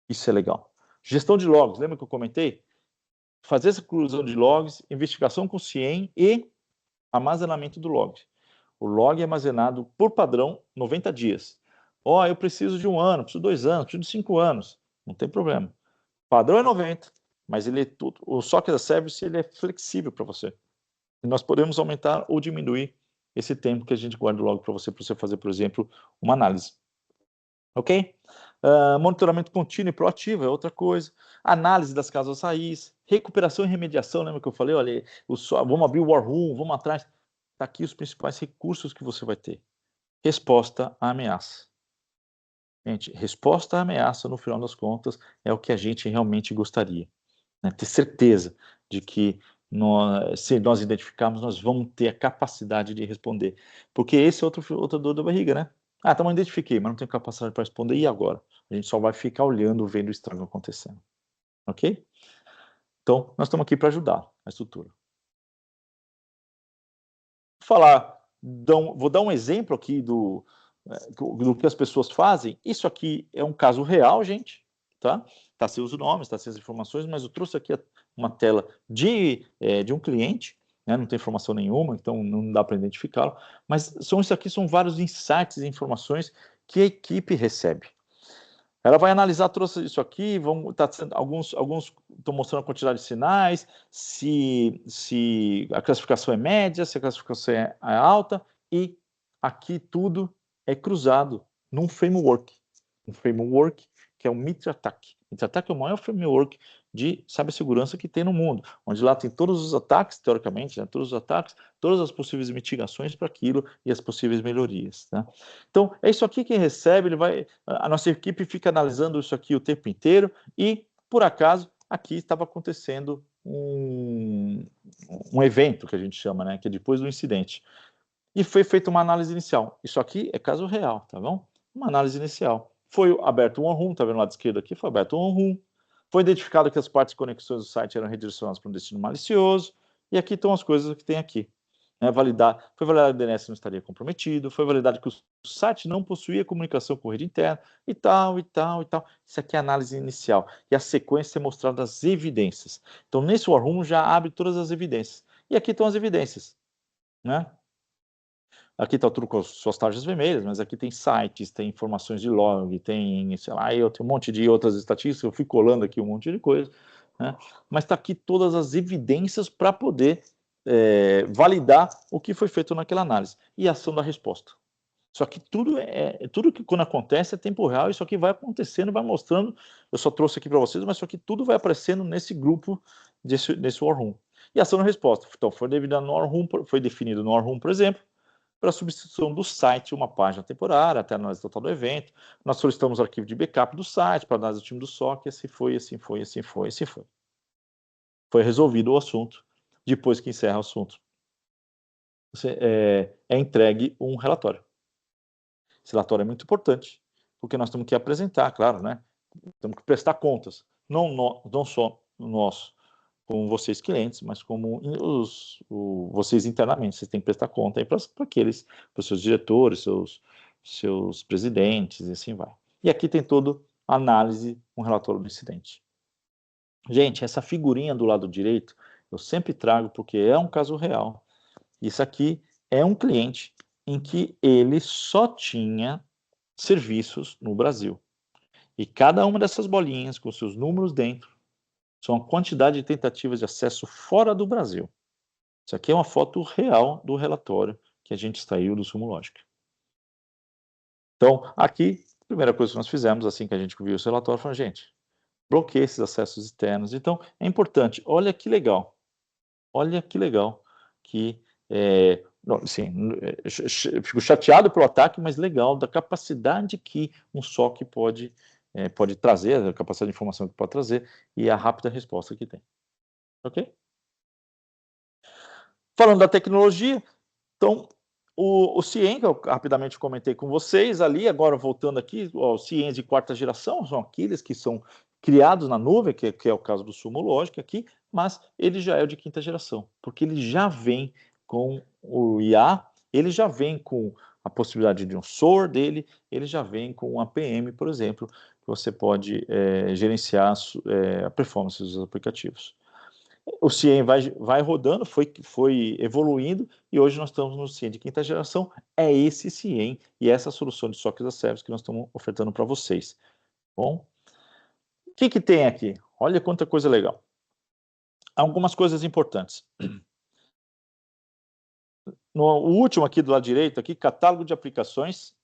Isso é legal. Gestão de logs, lembra que eu comentei? Fazer essa inclusão de logs, investigação com CIEM e armazenamento do log. O log é armazenado por padrão 90 dias. Eu preciso de 1 ano, preciso de 2 anos, preciso de 5 anos. Não tem problema. O padrão é 90, mas ele é tudo. O SOC as a Service ele é flexível para você. E nós podemos aumentar ou diminuir esse tempo que a gente guarda o log para você fazer, por exemplo, uma análise. Ok? Monitoramento contínuo e proativo é outra coisa. Análise das causas raiz, recuperação e remediação, lembra que eu falei? Olha, vamos abrir o War Room, vamos atrás. Está aqui os principais recursos que você vai ter. Resposta à ameaça. Gente, resposta à ameaça, no final das contas, é o que a gente realmente gostaria. Né? Ter certeza de que se nós identificarmos, nós vamos ter a capacidade de responder. Porque esse é outra dor da barriga, né? Tá, mas identifiquei, mas não tenho capacidade para responder, e agora? A gente só vai ficar olhando, vendo o estrago acontecendo. Ok? Então, nós estamos aqui para ajudar a estrutura. Vou dar um exemplo aqui do que as pessoas fazem. Isso aqui é um caso real, gente, tá? Tá sem os nomes, tá sem as informações, mas eu trouxe aqui uma tela de um cliente, né? Não tem informação nenhuma, então não dá para identificá-lo, mas isso aqui são vários insights e informações que a equipe recebe. Ela vai analisar tudo isso aqui, alguns estão mostrando a quantidade de sinais, se a classificação é média, se a classificação é alta, e aqui tudo é cruzado num framework. Um framework que é o MITRE ATT&CK. MITRE ATT&CK é o maior framework de cibersegurança que tem no mundo, onde lá tem todos os ataques, teoricamente, né, todos os ataques, todas as possíveis mitigações para aquilo e as possíveis melhorias. Tá? Então, é isso aqui quem recebe, a nossa equipe fica analisando isso aqui o tempo inteiro e, por acaso, aqui estava acontecendo um evento, que a gente chama, né, que é depois do incidente. E foi feita uma análise inicial. Isso aqui é caso real, tá bom? Uma análise inicial. Foi aberto um War Room, tá vendo lá do esquerdo aqui? Foi aberto um War Room. Foi identificado que as partes de conexões do site eram redirecionadas para um destino malicioso. E aqui estão as coisas que tem aqui. Foi validado que o DNS não estaria comprometido, foi validado que o site não possuía comunicação com rede interna, e tal, e tal, e tal. Isso aqui é a análise inicial. E a sequência é mostrada as evidências. Então, nesse War Room já abre todas as evidências. E aqui estão as evidências, né? Aqui está tudo com as suas tarjas vermelhas, mas aqui tem sites, tem informações de log, tem, sei lá, eu tenho um monte de outras estatísticas, eu fui colando aqui um monte de coisa, né? Mas está aqui todas as evidências para poder validar o que foi feito naquela análise. E a ação da resposta. Só que tudo que quando acontece é tempo real, isso aqui vai acontecendo, vai mostrando, eu só trouxe aqui para vocês, mas isso aqui tudo vai aparecendo nesse grupo, nesse War Room. E a ação da resposta. Então, foi definido no War Room, por exemplo, para a substituição do site uma página temporária, até a análise total do evento. Nós solicitamos o arquivo de backup do site para análise do time do SOC, e assim foi, assim foi, assim foi, assim foi. Foi resolvido o assunto. Depois que encerra o assunto, é entregue um relatório. Esse relatório é muito importante, porque nós temos que apresentar, claro, né? Temos que prestar contas, não só nós, como vocês clientes, mas como vocês internamente, vocês têm que prestar conta aí para os seus diretores, seus presidentes, e assim vai. E aqui tem todo a análise, um relatório do incidente. Gente, essa figurinha do lado direito, eu sempre trago porque é um caso real. Isso aqui é um cliente em que ele só tinha serviços no Brasil. E cada uma dessas bolinhas com seus números dentro são a quantidade de tentativas de acesso fora do Brasil. Isso aqui é uma foto real do relatório que a gente extraiu do Sumológica. Então, aqui, a primeira coisa que nós fizemos, assim que a gente viu esse relatório, foi, gente, bloqueie esses acessos externos. Então, é importante, olha que legal que, assim, fico chateado pelo ataque, mas legal da capacidade que um SOC pode trazer, a capacidade de informação que pode trazer e a rápida resposta que tem. Ok? Falando da tecnologia, então, O CIEM, que eu rapidamente comentei com vocês ali, agora voltando aqui, os CIEMs de quarta geração são aqueles que são criados na nuvem, que é o caso do Sumo Logic aqui, mas ele já é o de quinta geração, porque ele já vem com o IA, ele já vem com a possibilidade de um SOAR dele, ele já vem com um APM, por exemplo, que você pode gerenciar a performance dos aplicativos. O CIEM vai rodando, foi evoluindo, e hoje nós estamos no CIEM de quinta geração. É esse CIEM e essa solução de SOC as a Service que nós estamos ofertando para vocês. Bom, o que tem aqui? Olha quanta coisa legal. Algumas coisas importantes. O último aqui do lado direito, aqui, catálogo de aplicações,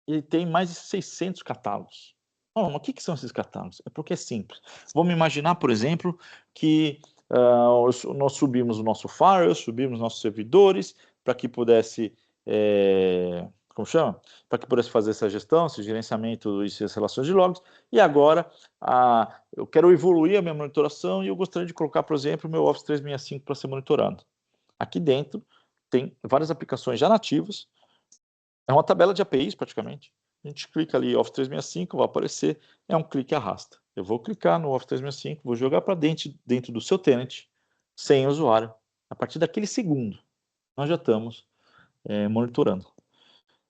ele tem mais de 600 catálogos. Mas o que são esses catálogos? É porque é simples. Vamos imaginar, por exemplo, que nós subimos o nosso firewall, subimos nossos servidores, para que pudesse, como chama? Para que pudesse fazer essa gestão, esse gerenciamento e essas relações de logs, e agora eu quero evoluir a minha monitoração e eu gostaria de colocar, por exemplo, o meu Office 365 para ser monitorado. Aqui dentro tem várias aplicações já nativas, é uma tabela de APIs praticamente. A gente clica ali Office 365, vai aparecer, é um clique e arrasta. Eu vou clicar no Office 365, vou jogar para dentro do seu tenant, sem usuário. A partir daquele segundo, nós já estamos monitorando.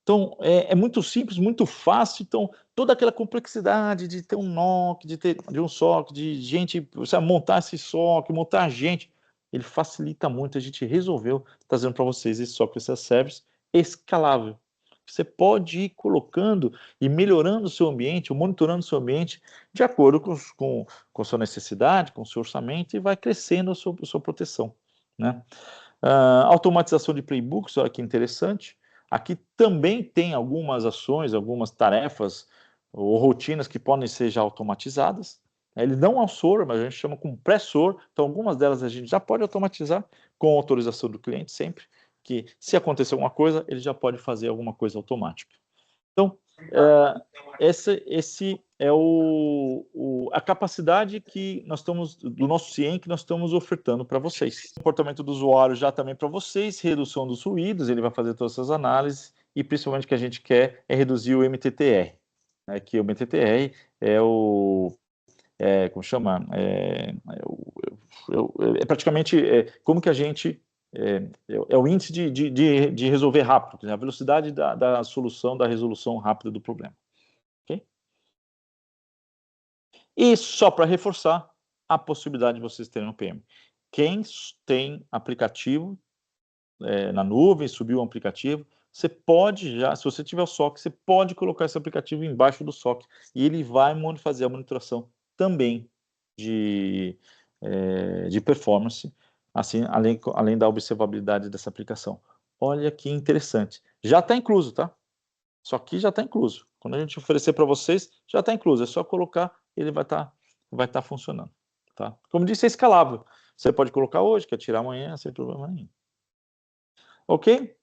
Então, é muito simples, muito fácil. Então, toda aquela complexidade de ter um NOC, de um SOC, de gente, sabe, montar esse SOC, montar gente, ele facilita muito. A gente resolveu trazendo para vocês esse SOC as a Service escalável. Você pode ir colocando e melhorando o seu ambiente, ou monitorando o seu ambiente de acordo com a sua necessidade, com o seu orçamento, e vai crescendo a sua proteção, né? Automatização de playbooks, olha que interessante. Aqui também tem algumas ações, algumas tarefas ou rotinas que podem ser já automatizadas. Ele não é um SOAR, mas a gente chama com pré-SOAR, então algumas delas a gente já pode automatizar com autorização do cliente sempre, que se acontecer alguma coisa, ele já pode fazer alguma coisa automática. Então, esse é a capacidade que nós estamos, do nosso CIEM, que nós estamos ofertando para vocês. O comportamento do usuário já também para vocês, redução dos ruídos, ele vai fazer todas essas análises, e principalmente o que a gente quer é reduzir o MTTR, né, que o MTTR é como chama? Praticamente como que a gente é o índice de resolver rápido, a velocidade da solução, da resolução rápida do problema. Okay? E só para reforçar a possibilidade de vocês terem um PM. Quem tem aplicativo na nuvem, subiu um aplicativo, você pode já, se você tiver o SOC, você pode colocar esse aplicativo embaixo do SOC e ele vai fazer a monitoração também de performance, assim, além da observabilidade dessa aplicação. Olha que interessante. Já está incluso, tá? Isso aqui já está incluso. Quando a gente oferecer para vocês, já está incluso. É só colocar, ele vai tá funcionando. Tá? Como disse, é escalável. Você pode colocar hoje, quer tirar amanhã, sem problema nenhum. Ok?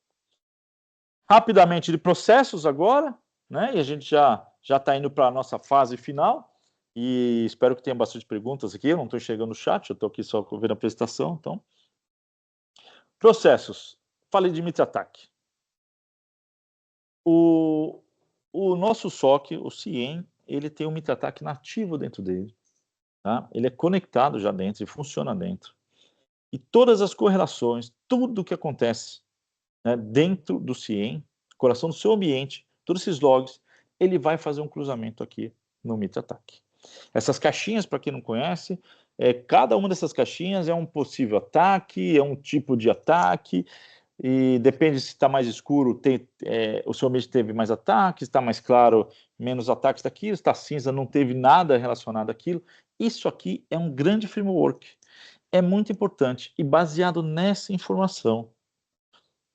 Rapidamente de processos agora, né? E a gente já está indo para a nossa fase final. E espero que tenha bastante perguntas aqui. Eu não estou enxergando o chat, eu estou aqui só vendo a apresentação. Então, processos. Falei de MITRE-ATT&CK. O nosso SOC, o CIEM, ele tem um MITRE-ATT&CK nativo dentro dele. Tá? Ele é conectado já dentro, ele funciona dentro. E todas as correlações, tudo o que acontece, né, dentro do CIEM, coração do seu ambiente, todos esses logs, ele vai fazer um cruzamento aqui no MITRE-ATT&CK. Essas caixinhas, para quem não conhece, cada uma dessas caixinhas é um possível ataque, é um tipo de ataque, e depende se está mais escuro, o seu ambiente teve mais ataques, está mais claro, menos ataques daquilo, está cinza, não teve nada relacionado àquilo. Isso aqui é um grande framework, é muito importante, e baseado nessa informação,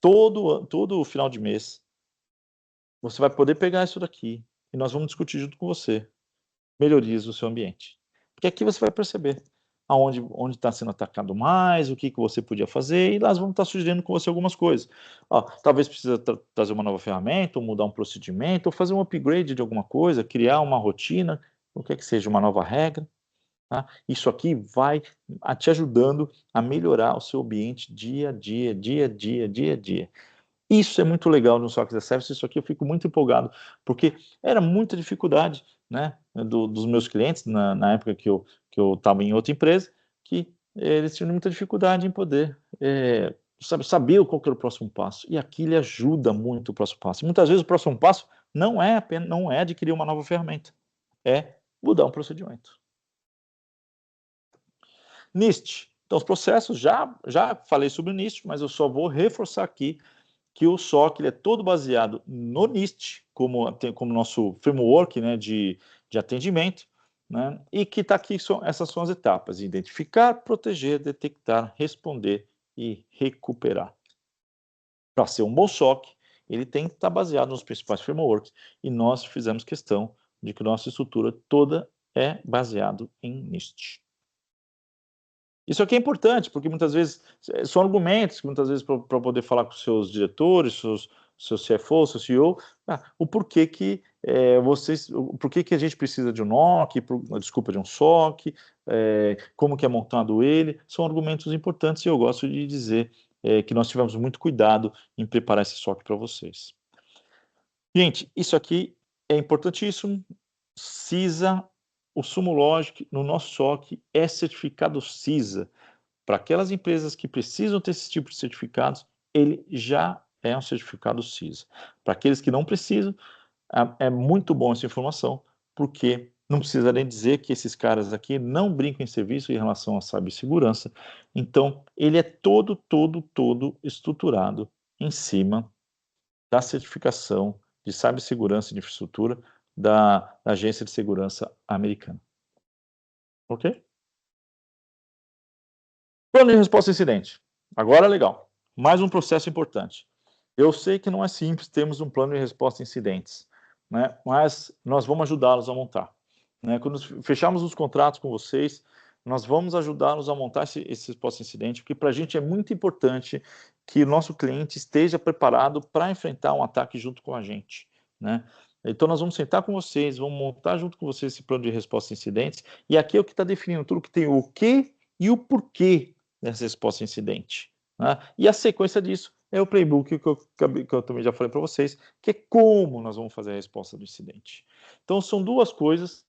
todo final de mês, você vai poder pegar isso daqui, e nós vamos discutir junto com você melhorias do seu ambiente. Porque aqui você vai perceber onde está sendo atacado mais, o que você podia fazer, e nós vamos estar sugerindo com você algumas coisas. Talvez precisa trazer uma nova ferramenta, ou mudar um procedimento, ou fazer um upgrade de alguma coisa, criar uma rotina, o que é que seja, uma nova regra. Tá? Isso aqui vai te ajudando a melhorar o seu ambiente dia a dia, dia a dia, dia a dia. Isso é muito legal no SOC as a Service, isso aqui eu fico muito empolgado, porque era muita dificuldade, né, dos meus clientes, na época que eu estava em outra empresa, que eles tinham muita dificuldade em poder, saber qual que era o próximo passo, e aqui ele ajuda muito o próximo passo. E muitas vezes o próximo passo não é adquirir uma nova ferramenta, é mudar um procedimento. NIST. Então, os processos, já falei sobre o NIST, mas eu só vou reforçar aqui que o SOC ele é todo baseado no NIST, como nosso framework, né, de atendimento, né, e que está aqui, essas são as etapas: identificar, proteger, detectar, responder e recuperar. Para ser um bom SOC, ele tem que estar baseado nos principais frameworks, e nós fizemos questão de que nossa estrutura toda é baseado em NIST. Isso aqui é importante, porque muitas vezes são argumentos que muitas vezes para poder falar com seus diretores, seu CFO, seu CEO, o porquê que por que a gente precisa de um NOC, desculpa, de um SOC, como que é montado ele, são argumentos importantes e eu gosto de dizer que nós tivemos muito cuidado em preparar esse SOC para vocês. Gente, isso aqui é importantíssimo. CISA, o Sumo Logic no nosso SOC é certificado CISA. Para aquelas empresas que precisam ter esse tipo de certificados, ele já é um certificado CISA. Para aqueles que não precisam, é muito bom essa informação, porque não precisa nem dizer que esses caras aqui não brincam em serviço em relação à cibersegurança. Então, ele é todo estruturado em cima da certificação de cibersegurança de infraestrutura da Agência de Segurança Americana. Ok? Plano de resposta a incidente. Agora legal. Mais um processo importante. Eu sei que não é simples termos um plano de resposta a incidentes, né? Mas nós vamos ajudá-los a montar. Né? Quando fecharmos os contratos com vocês, nós vamos ajudá-los a montar esse resposta a incidente, porque para a gente é muito importante que o nosso cliente esteja preparado para enfrentar um ataque junto com a gente. Né? Então nós vamos sentar com vocês, vamos montar junto com vocês esse plano de resposta a incidentes, e aqui é o que está definindo tudo que tem o que e o porquê dessa resposta a incidente. Né? E a sequência disso é o playbook que eu também já falei para vocês, que é como nós vamos fazer a resposta do incidente. Então, são duas coisas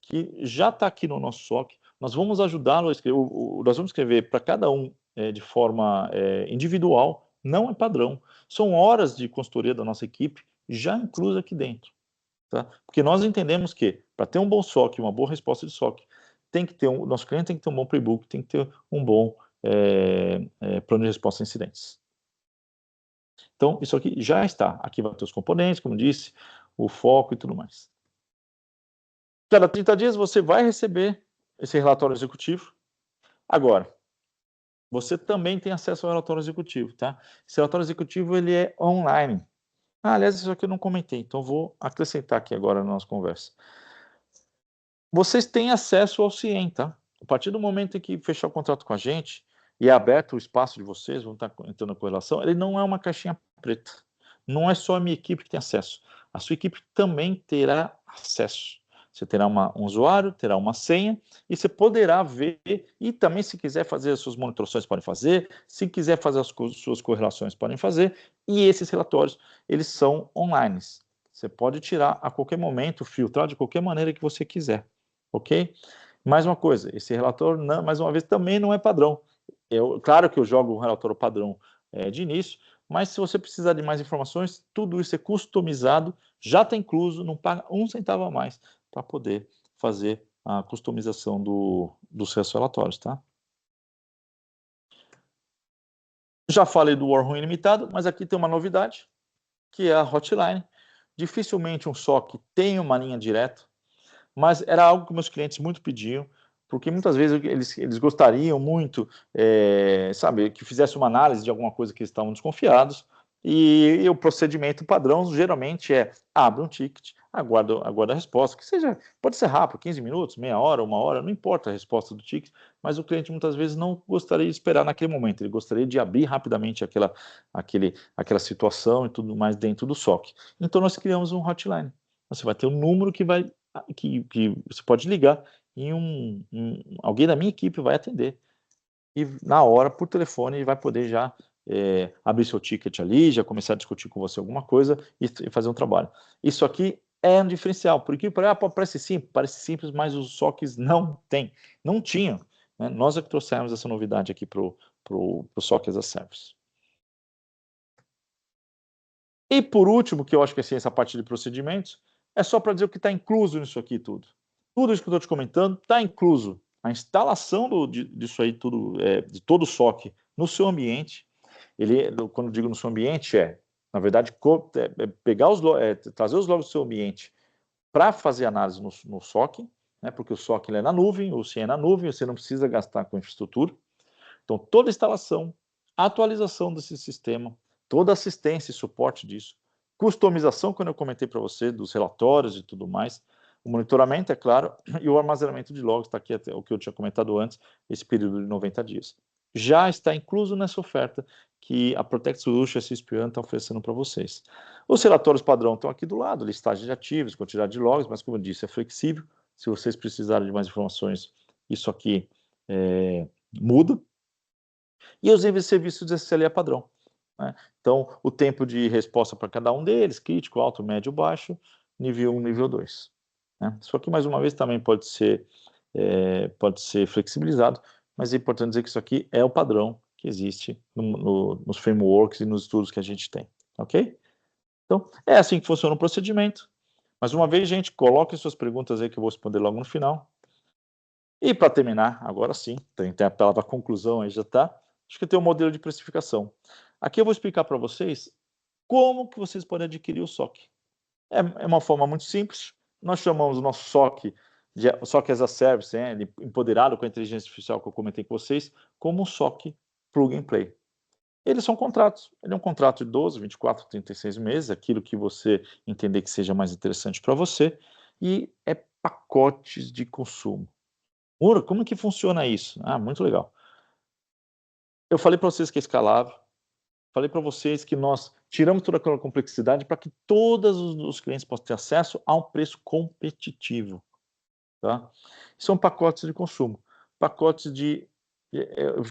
que já está aqui no nosso SOC. Nós vamos ajudá-lo a escrever, nós vamos escrever para cada um de forma individual, não é padrão. São horas de consultoria da nossa equipe já inclusa aqui dentro. Tá? Porque nós entendemos que, para ter um bom SOC, uma boa resposta de SOC, nosso cliente tem que ter um bom playbook, tem que ter um bom plano de resposta a incidentes. Então, isso aqui já está. Aqui vai ter os componentes, como disse, o foco e tudo mais. Cada 30 dias você vai receber esse relatório executivo. Agora, você também tem acesso ao relatório executivo, tá? Esse relatório executivo, ele é online. Aliás, isso aqui eu não comentei, então vou acrescentar aqui agora na nossa conversa. Vocês têm acesso ao CIEM, tá? A partir do momento em que fechar o contrato com a gente e é aberto o espaço de vocês, vão estar entrando na correlação, ele não é uma caixinha preta. Não é só a minha equipe que tem acesso. A sua equipe também terá acesso. Você terá um usuário, terá uma senha, e você poderá ver, e também se quiser fazer as suas monitorações, pode fazer, se quiser fazer as suas correlações, podem fazer, e esses relatórios, eles são online. Você pode tirar a qualquer momento, filtrar de qualquer maneira que você quiser, ok? Mais uma coisa, esse relatório, não, mais uma vez, também não é padrão. Claro que eu jogo um relatório padrão de início, mas se você precisar de mais informações, tudo isso é customizado, já está incluso, não paga um centavo a mais para poder fazer a customização dos seus relatórios, tá? Já falei do War Room ilimitado, mas aqui tem uma novidade, que é a hotline. Dificilmente um SOC tem uma linha direta, mas era algo que meus clientes muito pediam, porque muitas vezes eles gostariam muito, sabe, que fizesse uma análise de alguma coisa que eles estavam desconfiados, e o procedimento padrão geralmente é abre um ticket, aguarda a resposta, que seja, pode ser rápido, 15 minutos, meia hora, uma hora, não importa a resposta do ticket, mas o cliente muitas vezes não gostaria de esperar naquele momento, ele gostaria de abrir rapidamente aquela situação e tudo mais dentro do SOC. Então nós criamos um hotline. Você vai ter um número que você pode ligar e alguém da minha equipe vai atender. E na hora, por telefone, vai poder já abrir seu ticket ali, já começar a discutir com você alguma coisa e fazer um trabalho. Isso aqui é um diferencial, porque parece simples, mas os SOCs não tinham. Né? Nós é que trouxemos essa novidade aqui para o SOC as a Service. E por último, que eu acho que é essa parte de procedimentos, é só para dizer o que está incluso nisso aqui tudo. Tudo isso que eu estou te comentando está incluso. A instalação disso aí tudo, de todo o SOC no seu ambiente. Quando eu digo no seu ambiente, na verdade, trazer os logs do seu ambiente para fazer análise no SOC, né, porque o SOC ele é na nuvem, o CIEM é na nuvem, você não precisa gastar com infraestrutura. Então, toda a instalação, atualização desse sistema, toda assistência e suporte disso, customização, quando eu comentei para você, dos relatórios e tudo mais, o monitoramento, é claro, e o armazenamento de logs, está aqui até o que eu tinha comentado antes, esse período de 90 dias. Já está incluso nessa oferta que a Protect Solutions e a CSPAN estão oferecendo para vocês. Os relatórios padrão estão aqui do lado, listagem de ativos, quantidade de logs, mas como eu disse, é flexível. Se vocês precisarem de mais informações, isso aqui muda. E os níveis de serviços de SLA padrão. Né? Então, o tempo de resposta para cada um deles, crítico, alto, médio, baixo, nível 1, nível 2. Né? Isso aqui, mais uma vez, também pode ser flexibilizado, mas é importante dizer que isso aqui é o padrão que existe nos frameworks e nos estudos que a gente tem. Ok? Então, é assim que funciona o procedimento. Mais uma vez, gente, coloque suas perguntas aí que eu vou responder logo no final. E para terminar, agora sim, tem a palavra conclusão aí, já está. Acho que tem um modelo de precificação. Aqui eu vou explicar para vocês como que vocês podem adquirir o SOC. É uma forma muito simples. Nós chamamos o nosso SOC de SOC as a Service, empoderado com a inteligência artificial que eu comentei com vocês, como um SOC Plug and Play. Eles são contratos. Ele é um contrato de 12, 24, 36 meses, aquilo que você entender que seja mais interessante para você, e é pacotes de consumo. Ura, como que funciona isso? Muito legal. Eu falei para vocês que é escalável, falei para vocês que nós tiramos toda aquela complexidade para que todos os clientes possam ter acesso a um preço competitivo. Tá? São pacotes de consumo. Pacotes de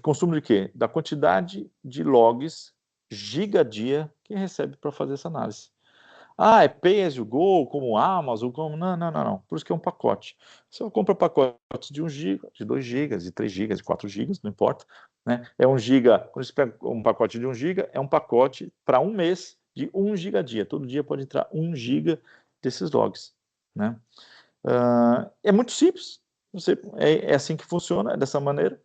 consumo de quê? Da quantidade de logs gigadia que recebe para fazer essa análise. É pay as you go, como Amazon, como... Não. Por isso que é um pacote. Você compra pacotes de 1 GB, de 2 GB, de 3 GB, de 4 GB, não importa. Né? É 1 GB, quando você pega um pacote de 1 GB, é um pacote para um mês de 1 GB dia. Todo dia pode entrar 1 GB desses logs. Né? É muito simples. É assim que funciona, é dessa maneira.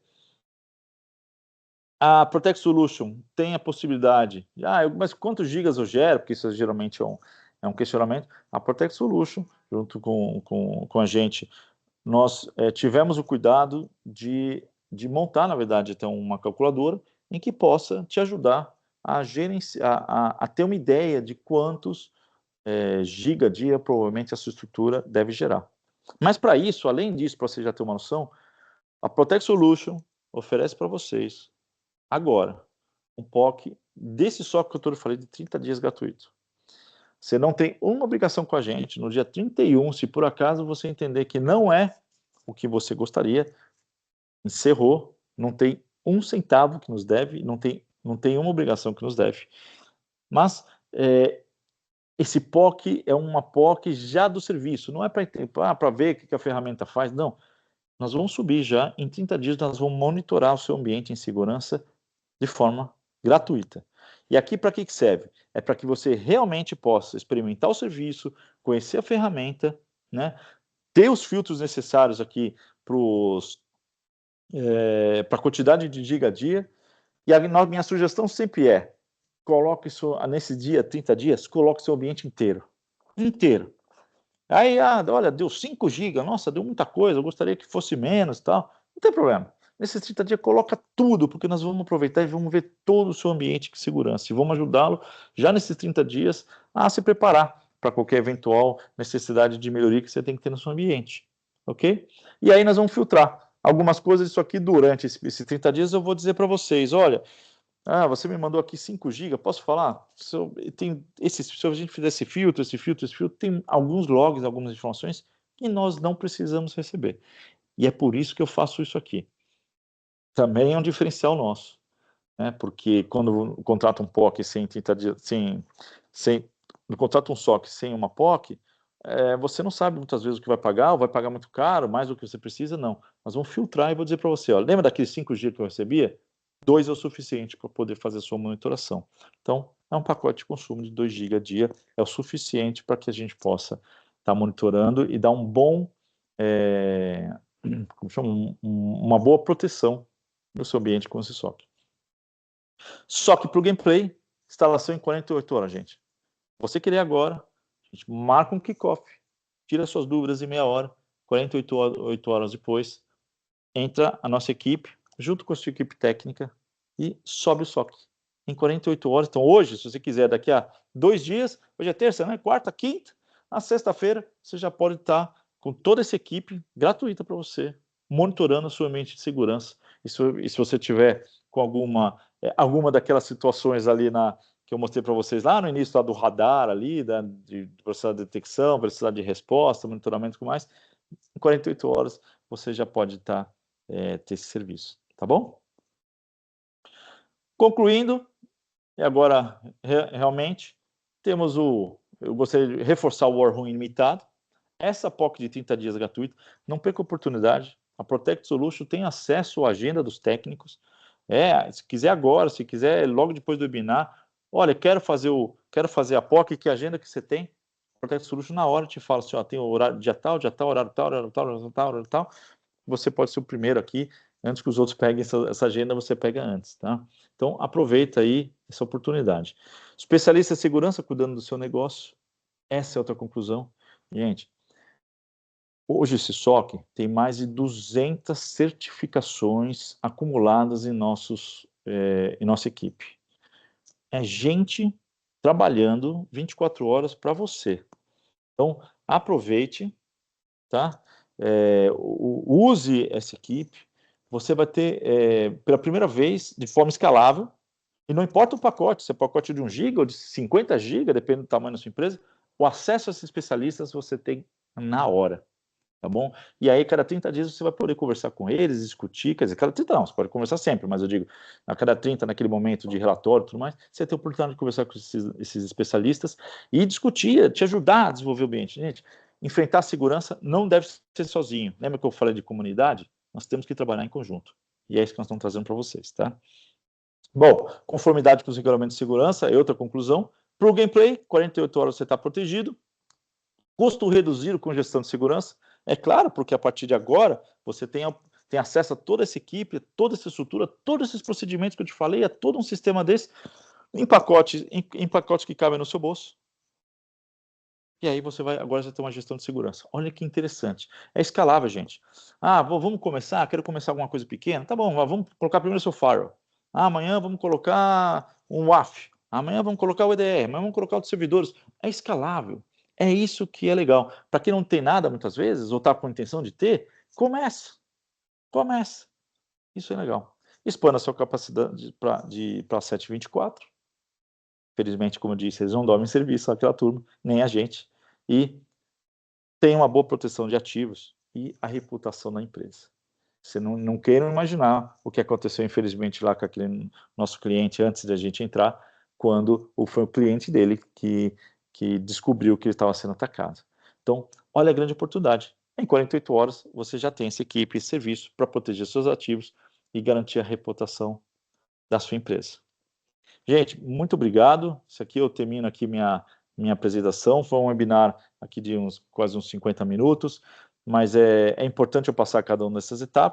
A Protect Solution tem a possibilidade de, mas quantos gigas eu gero? Porque isso geralmente é um questionamento. A Protect Solution, junto com a gente, nós tivemos o cuidado de montar, na verdade, até uma calculadora em que possa te ajudar a gerenciar, a ter uma ideia de quantos giga dia provavelmente a sua estrutura deve gerar. Mas para isso, além disso, para você já ter uma noção, a Protect Solution oferece para vocês agora um POC desse software que eu falei de 30 dias gratuito. Você não tem uma obrigação com a gente. No dia 31, se por acaso você entender que não é o que você gostaria, encerrou, não tem um centavo que nos deve, não tem uma obrigação que nos deve. Mas esse POC é uma POC já do serviço, não é para ver o que a ferramenta faz, não. Nós vamos subir já, em 30 dias nós vamos monitorar o seu ambiente em segurança de forma gratuita. E aqui para que serve? É para que você realmente possa experimentar o serviço, conhecer a ferramenta, né? Ter os filtros necessários aqui para a quantidade de giga a dia. E a minha sugestão sempre coloque isso nesse dia, 30 dias, coloque seu ambiente inteiro. Inteiro. Aí, olha, deu 5 GB, nossa, deu muita coisa, eu gostaria que fosse menos e tal. Não tem problema. Nesses 30 dias, coloca tudo, porque nós vamos aproveitar e vamos ver todo o seu ambiente de segurança. E vamos ajudá-lo, já nesses 30 dias, a se preparar para qualquer eventual necessidade de melhoria que você tem que ter no seu ambiente. Ok? E aí nós vamos filtrar algumas coisas disso aqui durante esses 30 dias. Eu vou dizer para vocês, olha, você me mandou aqui 5 GB, posso falar? Se a gente fizer esse filtro, tem alguns logs, algumas informações que nós não precisamos receber. E é por isso que eu faço isso aqui. Também é um diferencial nosso, né? Porque quando contrata um POC sem 30 dias, contrata um SOC sem uma POC, você não sabe muitas vezes o que vai pagar, ou vai pagar muito caro, mais do que você precisa, não. Nós vamos filtrar e vou dizer para você, ó, lembra daqueles 5 GB que eu recebia? 2 é o suficiente para poder fazer a sua monitoração. Então, é um pacote de consumo de 2 GB a dia, é o suficiente para que a gente possa estar monitorando e dar um bom, como chama? Uma boa proteção no seu ambiente com esse SOC. SOC para o gameplay, instalação em 48 horas, gente. Você querer agora, a gente marca um kickoff, tira suas dúvidas em meia hora, 48 horas depois, entra a nossa equipe, junto com a sua equipe técnica, e sobe o SOC. Em 48 horas, então hoje, se você quiser, daqui a 2 dias, hoje é terça, né? Quarta, quinta, na sexta-feira, você já pode estar com toda essa equipe gratuita para você, monitorando a sua ambiente de segurança. E se você tiver com alguma daquelas situações ali que eu mostrei para vocês lá no início lá do radar ali, de velocidade de detecção, velocidade de resposta, monitoramento e tudo mais, em 48 horas você já pode ter esse serviço, tá bom? Concluindo, e agora realmente temos eu gostaria de reforçar o War Room ilimitado, essa POC de 30 dias gratuita, não perca a oportunidade, a Protect Solution tem acesso à agenda dos técnicos, se quiser agora, se quiser logo depois do webinar, olha, quero fazer a POC, que agenda que você tem? Protect Solution na hora te fala assim, ó, tem o horário dia tal, horário tal, horário tal, horário tal, você pode ser o primeiro aqui, antes que os outros peguem essa agenda, você pega antes, tá? Então, aproveita aí essa oportunidade. Especialista em segurança cuidando do seu negócio, essa é outra conclusão. Gente, hoje esse SOC tem mais de 200 certificações acumuladas em nossa equipe. É gente trabalhando 24 horas para você. Então, aproveite, tá? Use essa equipe, você vai ter, pela primeira vez, de forma escalável, e não importa o pacote, se é pacote de 1 GB ou de 50 GB, depende do tamanho da sua empresa, o acesso a esses especialistas você tem na hora, tá bom? E aí, cada 30 dias você vai poder conversar com eles, discutir, quer dizer, cada 30 não, você pode conversar sempre, mas eu digo, a cada 30, naquele momento de relatório e tudo mais, você tem a oportunidade de conversar com esses especialistas e discutir, te ajudar a desenvolver o ambiente. Gente, enfrentar a segurança não deve ser sozinho. Lembra que eu falei de comunidade? Nós temos que trabalhar em conjunto. E é isso que nós estamos trazendo para vocês, tá? Bom, conformidade com os regulamentos de segurança é outra conclusão. Para o gameplay, 48 horas você está protegido. Custo reduzido com gestão de segurança. É claro, porque a partir de agora você tem acesso a toda essa equipe, toda essa estrutura, todos esses procedimentos que eu te falei, a todo um sistema desse, em pacotes que cabem no seu bolso. E aí agora você tem uma gestão de segurança. Olha que interessante. É escalável, gente. Vamos começar? Quero começar alguma coisa pequena? Tá bom, vamos colocar primeiro o seu firewall. Amanhã vamos colocar um WAF. Amanhã vamos colocar o EDR. Amanhã vamos colocar os servidores. É escalável. É isso que é legal. Para quem não tem nada, muitas vezes, ou está com a intenção de ter, começa. Começa. Isso é legal. Expanda a sua capacidade para 724. Felizmente, como eu disse, eles não dormem em serviço, aquela turma, nem a gente. E tem uma boa proteção de ativos e a reputação da empresa. Você não queira imaginar o que aconteceu, infelizmente, lá com aquele nosso cliente antes da gente entrar, quando foi o cliente dele que descobriu que ele estava sendo atacado. Então, olha a grande oportunidade. Em 48 horas, você já tem essa equipe e serviço para proteger seus ativos e garantir a reputação da sua empresa. Gente, muito obrigado. Isso aqui eu termino aqui minha apresentação. Foi um webinar aqui de quase uns 50 minutos, mas é importante eu passar cada uma dessas etapas.